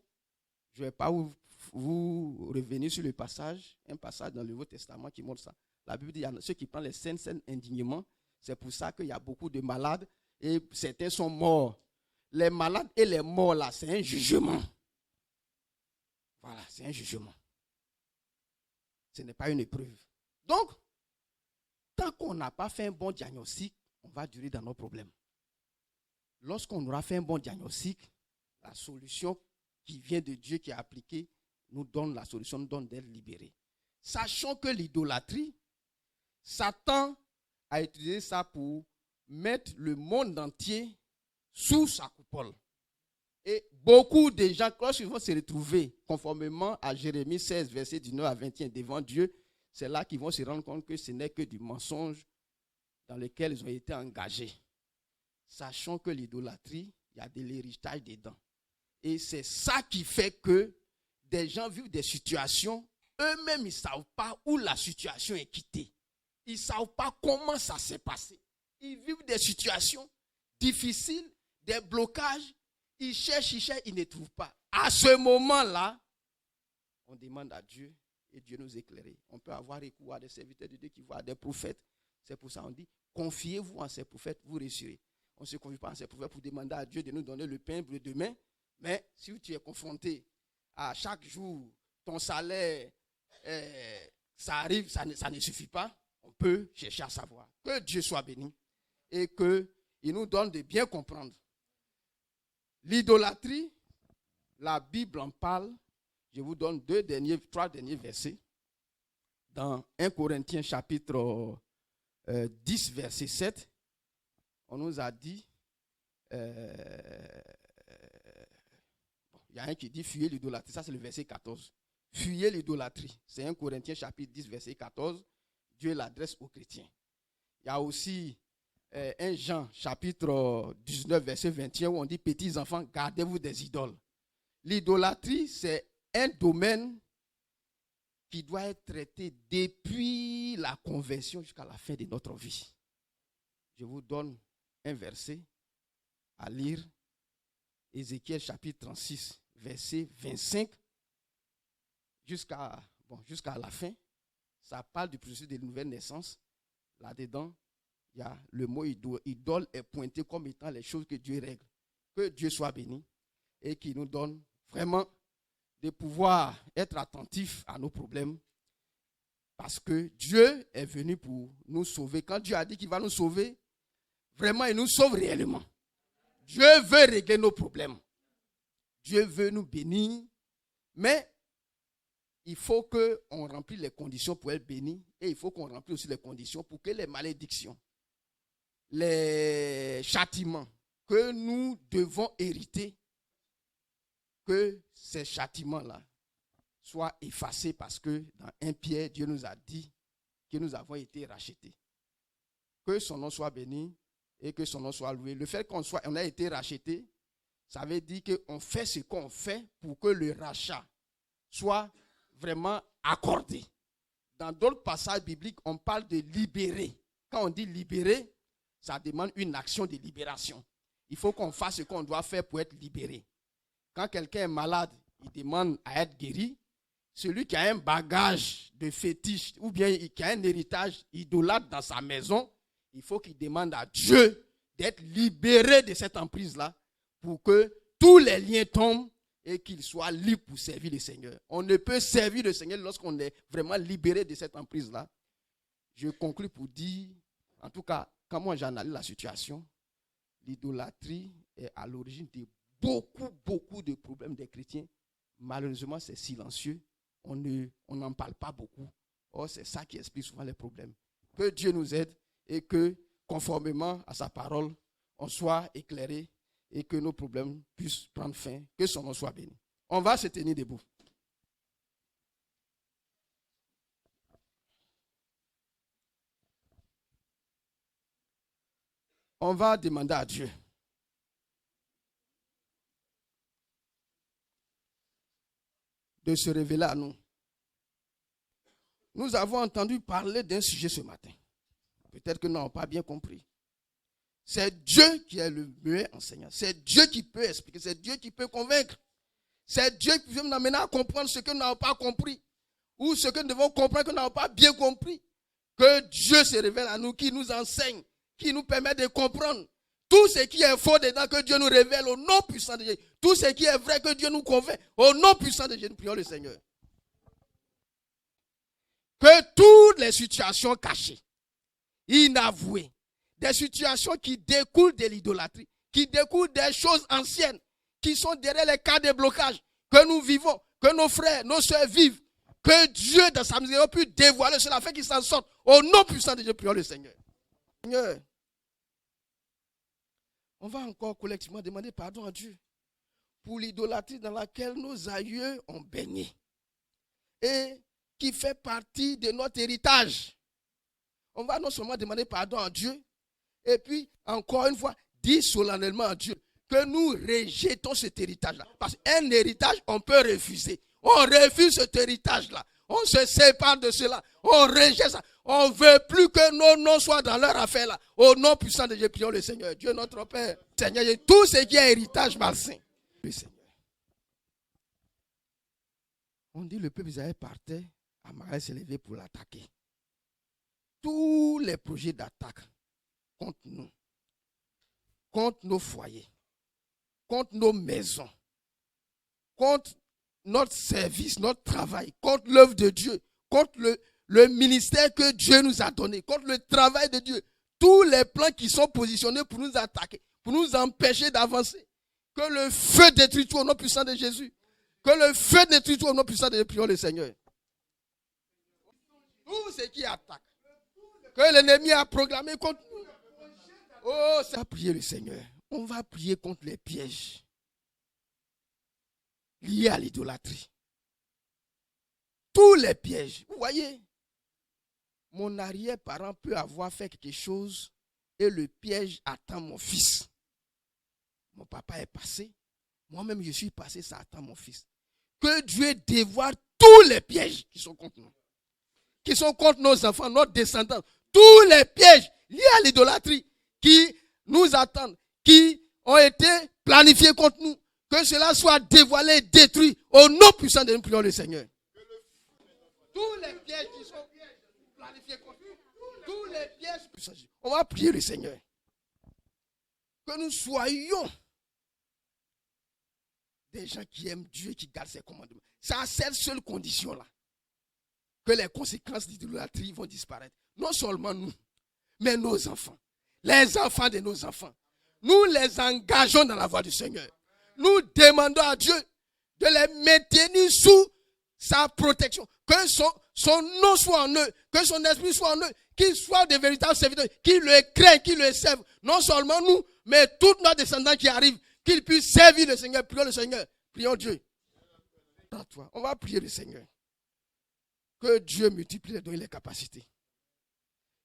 Je ne vais pas vous revenir sur le passage, un passage dans le Nouveau Testament qui montre ça. La Bible dit, il y a ceux qui prennent les scènes indignement. C'est pour ça qu'il y a beaucoup de malades et certains sont morts. Les malades et les morts là, c'est un jugement. Voilà, c'est un jugement. Ce n'est pas une épreuve. Donc, tant qu'on n'a pas fait un bon diagnostic, on va durer dans nos problèmes. Lorsqu'on aura fait un bon diagnostic, la solution qui vient de Dieu, qui est appliquée, nous donne la solution, nous donne d'être libérés. Sachons que l'idolâtrie, Satan a utilisé ça pour mettre le monde entier sous sa coupole. Et beaucoup de gens, lorsqu'ils vont se retrouver conformément à Jérémie 16, verset 19 à 21 devant Dieu, c'est là qu'ils vont se rendre compte que ce n'est que du mensonge dans lequel ils ont été engagés. Sachant que l'idolâtrie, il y a de l'héritage dedans. Et c'est ça qui fait que des gens vivent des situations, eux-mêmes ils ne savent pas où la situation est quittée. Ils ne savent pas comment ça s'est passé. Ils vivent des situations difficiles, des blocages. Ils cherchent, ils ne trouvent pas. À ce moment-là, on demande à Dieu et Dieu nous éclairer. On peut avoir recours à des serviteurs de Dieu qui voient des prophètes. C'est pour ça qu'on dit, confiez-vous en ces prophètes, vous réussirez. On ne se confie pas en ces prophètes pour demander à Dieu de nous donner le pain pour demain. Mais si tu es confronté à chaque jour, ton salaire, ça arrive, ça ne suffit pas. On peut chercher à savoir. Que Dieu soit béni et qu'il nous donne de bien comprendre. L'idolâtrie, la Bible en parle. Je vous donne 3 derniers versets. Dans 1 Corinthiens chapitre 10, verset 7, on nous a dit, il y a un qui dit fuyez l'idolâtrie. Ça, c'est le verset 14. Fuyez l'idolâtrie. C'est 1 Corinthiens chapitre 10, verset 14. Dieu l'adresse aux chrétiens. Il y a aussi 1 Jean chapitre 19, verset 21, où on dit petits enfants, gardez-vous des idoles. L'idolâtrie, c'est un domaine qui doit être traité depuis la conversion jusqu'à la fin de notre vie. Je vous donne un verset à lire. Ézéchiel chapitre 36, verset 25 jusqu'à la fin. Ça parle du processus de nouvelle naissance. Là-dedans, il y a le mot idole est pointé comme étant les choses que Dieu règle. Que Dieu soit béni et qu'il nous donne vraiment de pouvoir être attentifs à nos problèmes. Parce que Dieu est venu pour nous sauver. Quand Dieu a dit qu'il va nous sauver, vraiment, il nous sauve réellement. Dieu veut régler nos problèmes. Dieu veut nous bénir. Mais il faut qu'on remplisse les conditions pour être béni. Et il faut qu'on remplisse aussi les conditions pour que les malédictions, les châtiments que nous devons hériter, que ces châtiments-là soient effacés, parce que dans 1 Pierre, Dieu nous a dit que nous avons été rachetés. Que son nom soit béni et que son nom soit loué. Le fait qu'on a été rachetés, ça veut dire qu'on fait ce qu'on fait pour que le rachat soit vraiment accordé. Dans d'autres passages bibliques, on parle de libérer. Quand on dit libérer, ça demande une action de libération. Il faut qu'on fasse ce qu'on doit faire pour être libéré. Quand quelqu'un est malade, il demande à être guéri. Celui qui a un bagage de fétiche ou bien qui a un héritage idolâtre dans sa maison, il faut qu'il demande à Dieu d'être libéré de cette emprise-là pour que tous les liens tombent et qu'il soit libre pour servir le Seigneur. On ne peut servir le Seigneur lorsqu'on est vraiment libéré de cette emprise-là. Je conclue pour dire, en tout cas, quand moi j'analyse la situation, l'idolâtrie est à l'origine de beaucoup de problèmes des chrétiens. Malheureusement, c'est silencieux. On n'en parle pas beaucoup. Or, c'est ça qui explique souvent les problèmes. Que Dieu nous aide et que, conformément à sa parole, on soit éclairé et que nos problèmes puissent prendre fin. Que son nom soit béni. On va se tenir debout. On va demander à Dieu de se révéler à nous. Nous avons entendu parler d'un sujet ce matin. Peut-être que nous n'avons pas bien compris. C'est Dieu qui est le meilleur enseignant. C'est Dieu qui peut expliquer. C'est Dieu qui peut convaincre. C'est Dieu qui peut nous amener à comprendre ce que nous n'avons pas compris. Ou ce que nous devons comprendre que nous n'avons pas bien compris. Que Dieu se révèle à nous, qui nous enseigne, qui nous permet de comprendre. Tout ce qui est faux dedans, que Dieu nous révèle au nom puissant de Jésus. Tout ce qui est vrai, que Dieu nous convainc au nom puissant de Jésus. Nous prions le Seigneur. Que toutes les situations cachées, inavouées, des situations qui découlent de l'idolâtrie, qui découlent des choses anciennes, qui sont derrière les cas de blocage, que nous vivons, que nos frères, nos soeurs vivent, que Dieu, dans sa miséricorde, puisse dévoiler cela, afin qu'ils s'en sortent. Au nom puissant de Dieu, prions le Seigneur. Seigneur, on va encore collectivement demander pardon à Dieu pour l'idolâtrie dans laquelle nos aïeux ont baigné et qui fait partie de notre héritage. On va non seulement demander pardon à Dieu, et puis, encore une fois, dire solennellement à Dieu que nous rejetons cet héritage-là. Parce qu'un héritage, on peut refuser. On refuse cet héritage-là. On se sépare de cela. On rejette ça. On ne veut plus que nos noms soient dans leur affaire-là. Au nom puissant de Dieu, prions le Seigneur. Dieu notre Père. Seigneur, tout ce qui est héritage malsain. Le Seigneur. On dit le peuple d'Israël partait, Amalek s'est levé pour l'attaquer. Tous les projets d'attaque contre nous, contre nos foyers, contre nos maisons, contre notre service, notre travail, contre l'œuvre de Dieu, contre le ministère que Dieu nous a donné, contre le travail de Dieu. Tous les plans qui sont positionnés pour nous attaquer, pour nous empêcher d'avancer. Que le feu détruise tout au nom puissant de Jésus. Que le feu détruise tout au nom puissant de Jésus. Prions le Seigneur. Tout ce qui attaque, que l'ennemi a proclamé contre nous. Oh, ça va prier le Seigneur. On va prier contre les pièges liés à l'idolâtrie. Tous les pièges. Vous voyez, mon arrière-parent peut avoir fait quelque chose et le piège attend mon fils. Mon papa est passé. Moi-même, je suis passé, ça attend mon fils. Que Dieu dévoile tous les pièges qui sont contre nous. Qui sont contre nos enfants, nos descendants. Tous les pièges liés à l'idolâtrie qui nous attendent, qui ont été planifiés contre nous. Que cela soit dévoilé, détruit. Au nom puissant de nous, prions le Seigneur. Tous les pièges qui sont planifiés contre nous, tous les pièges, on va prier le Seigneur. Que nous soyons des gens qui aiment Dieu et qui gardent ses commandements. C'est à cette seule condition-là que les conséquences de l'idolâtrie vont disparaître. Non seulement nous, mais nos enfants. Les enfants de nos enfants. Nous les engageons dans la voie du Seigneur. Nous demandons à Dieu de les maintenir sous sa protection. Que son nom soit en eux, que son esprit soit en eux, qu'ils soient des véritables serviteurs, qu'ils le craignent, qu'ils le servent. Non seulement nous, mais tous nos descendants qui arrivent, qu'ils puissent servir le Seigneur. Prions le Seigneur. Prions Dieu. On va prier le Seigneur. Que Dieu multiplie les dons et les capacités.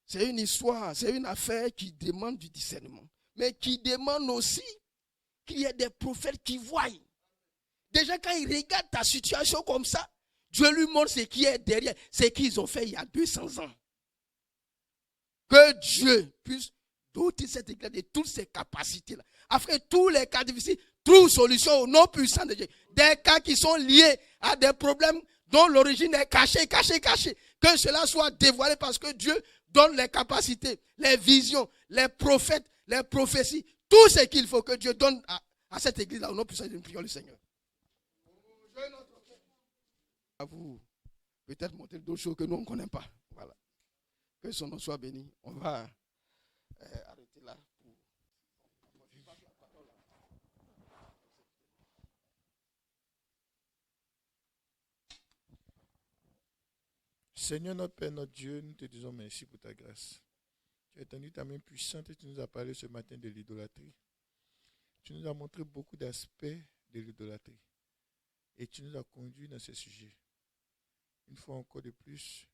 C'est une histoire, c'est une affaire qui demande du discernement. Mais qui demande aussi qu'il y ait des prophètes qui voient. Déjà quand ils regardent ta situation comme ça, Dieu lui montre ce qui est derrière, ce qu'ils ont fait il y a 200 ans. Que Dieu puisse doter cette église de toutes ces capacités-là. Afin que tous les cas difficiles trouvent solution au nom puissant de Dieu. Des cas qui sont liés à des problèmes dont l'origine est cachée. Que cela soit dévoilé parce que Dieu donne les capacités, les visions, les prophètes, les prophéties, tout ce qu'il faut que Dieu donne à cette église-là. Au nom puissant de Dieu, prions le Seigneur. À vous, peut-être montrer d'autres choses que nous, on ne connaît pas. Voilà. Que son nom soit béni. On va arrêter là. Seigneur notre Père, notre Dieu, nous te disons merci pour ta grâce. Tu as étendu ta main puissante et tu nous as parlé ce matin de l'idolâtrie. Tu nous as montré beaucoup d'aspects de l'idolâtrie. Et tu nous as conduits dans ce sujet. Une fois encore de plus,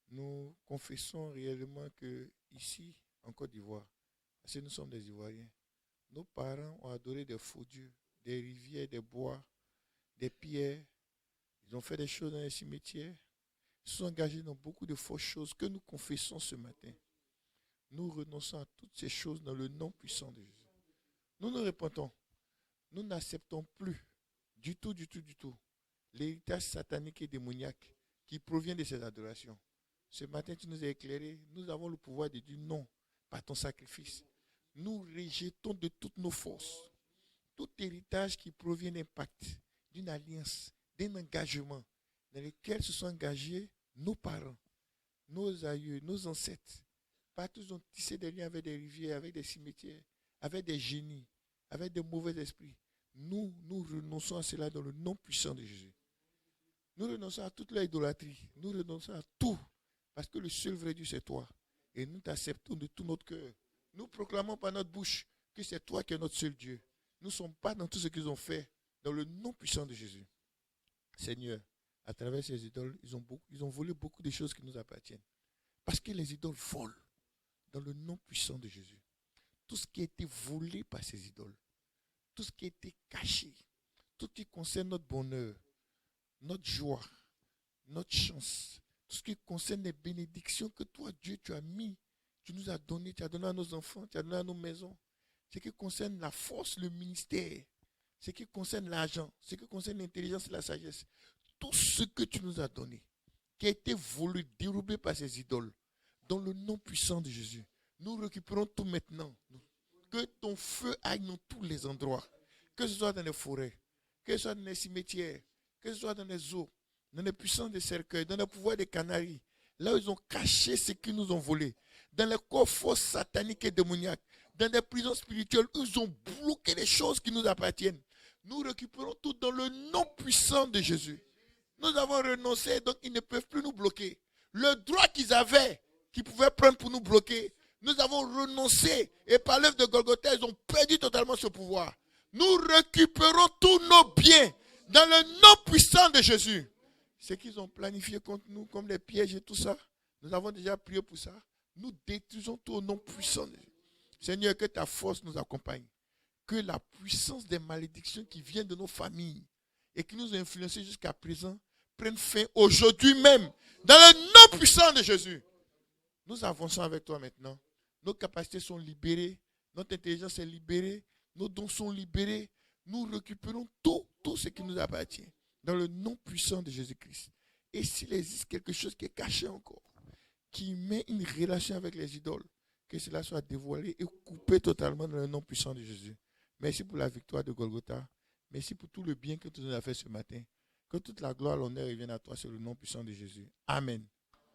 nous confessons réellement que ici, en Côte d'Ivoire, parce que nous sommes des Ivoiriens, nos parents ont adoré des faux dieux, des rivières, des bois, des pierres. Ils ont fait des choses dans les cimetières. Ils se sont engagés dans beaucoup de fausses choses que nous confessons ce matin. Nous renonçons à toutes ces choses dans le nom puissant de Jésus. Nous nous répentons. Nous n'acceptons plus du tout l'héritage satanique et démoniaque qui provient de ces adorations. Ce matin, tu nous as éclairés. Nous avons le pouvoir de dire non par ton sacrifice. Nous rejetons de toutes nos forces tout héritage qui provient d'un pacte, d'une alliance, d'un engagement dans lequel se sont engagés nos parents, nos aïeux, nos ancêtres. Partout, ils ont tissé des liens avec des rivières, avec des cimetières, avec des génies, avec des mauvais esprits. Nous renonçons à cela dans le nom puissant de Jésus. Nous renonçons à toute leur idolâtrie. Nous renonçons à tout. Parce que le seul vrai Dieu, c'est toi. Et nous t'acceptons de tout notre cœur. Nous proclamons par notre bouche que c'est toi qui es notre seul Dieu. Nous ne sommes pas dans tout ce qu'ils ont fait. Dans le nom puissant de Jésus. Seigneur, à travers ces idoles, ils ont volé beaucoup de choses qui nous appartiennent. Parce que les idoles volent. Dans le nom puissant de Jésus. Tout ce qui a été volé par ces idoles. Tout ce qui a été caché. Tout ce qui concerne notre bonheur. Notre joie. Notre chance. Tout ce qui concerne les bénédictions que toi, Dieu, tu as mis. Tu nous as donné. Tu as donné à nos enfants. Tu as donné à nos maisons. Ce qui concerne la force, le ministère. Ce qui concerne l'argent. Ce qui concerne l'intelligence et la sagesse. Tout ce que tu nous as donné. Qui a été volé, dérobé par ces idoles. Dans le nom puissant de Jésus. Nous récupérons tout maintenant. Que ton feu aille dans tous les endroits. Que ce soit dans les forêts. Que ce soit dans les cimetières. Que ce soit dans les eaux. Dans les puissances des cercueils. Dans le pouvoir des canaries. Là où ils ont caché ce qu'ils nous ont volé. Dans les coffres sataniques et démoniaques. Dans les prisons spirituelles où ils ont bloqué les choses qui nous appartiennent. Nous récupérons tout dans le nom puissant de Jésus. Nous avons renoncé, donc ils ne peuvent plus nous bloquer. Le droit qu'ils avaient, qu'ils pouvaient prendre pour nous bloquer, nous avons renoncé. Et par l'œuvre de Golgotha, ils ont perdu totalement ce pouvoir. Nous récupérons tous nos biens dans le nom puissant de Jésus. Ce qu'ils ont planifié contre nous, comme les pièges et tout ça, nous avons déjà prié pour ça. Nous détruisons tout au nom puissant de Jésus. Seigneur, que ta force nous accompagne. Que la puissance des malédictions qui viennent de nos familles et qui nous ont influencés jusqu'à présent prenne fin aujourd'hui même. Dans le nom puissant de Jésus. Nous avançons avec toi maintenant. Nos capacités sont libérées. Notre intelligence est libérée. Nos dons sont libérés. nous récupérons tout ce qui nous appartient dans le nom puissant de Jésus-Christ. Et s'il existe quelque chose qui est caché encore, qui met une relation avec les idoles, que cela soit dévoilé et coupé totalement dans le nom puissant de Jésus. Merci pour la victoire de Golgotha. Merci pour tout le bien que tu nous as fait ce matin. Que toute la gloire, l'honneur revienne à toi sur le nom puissant de Jésus. Amen.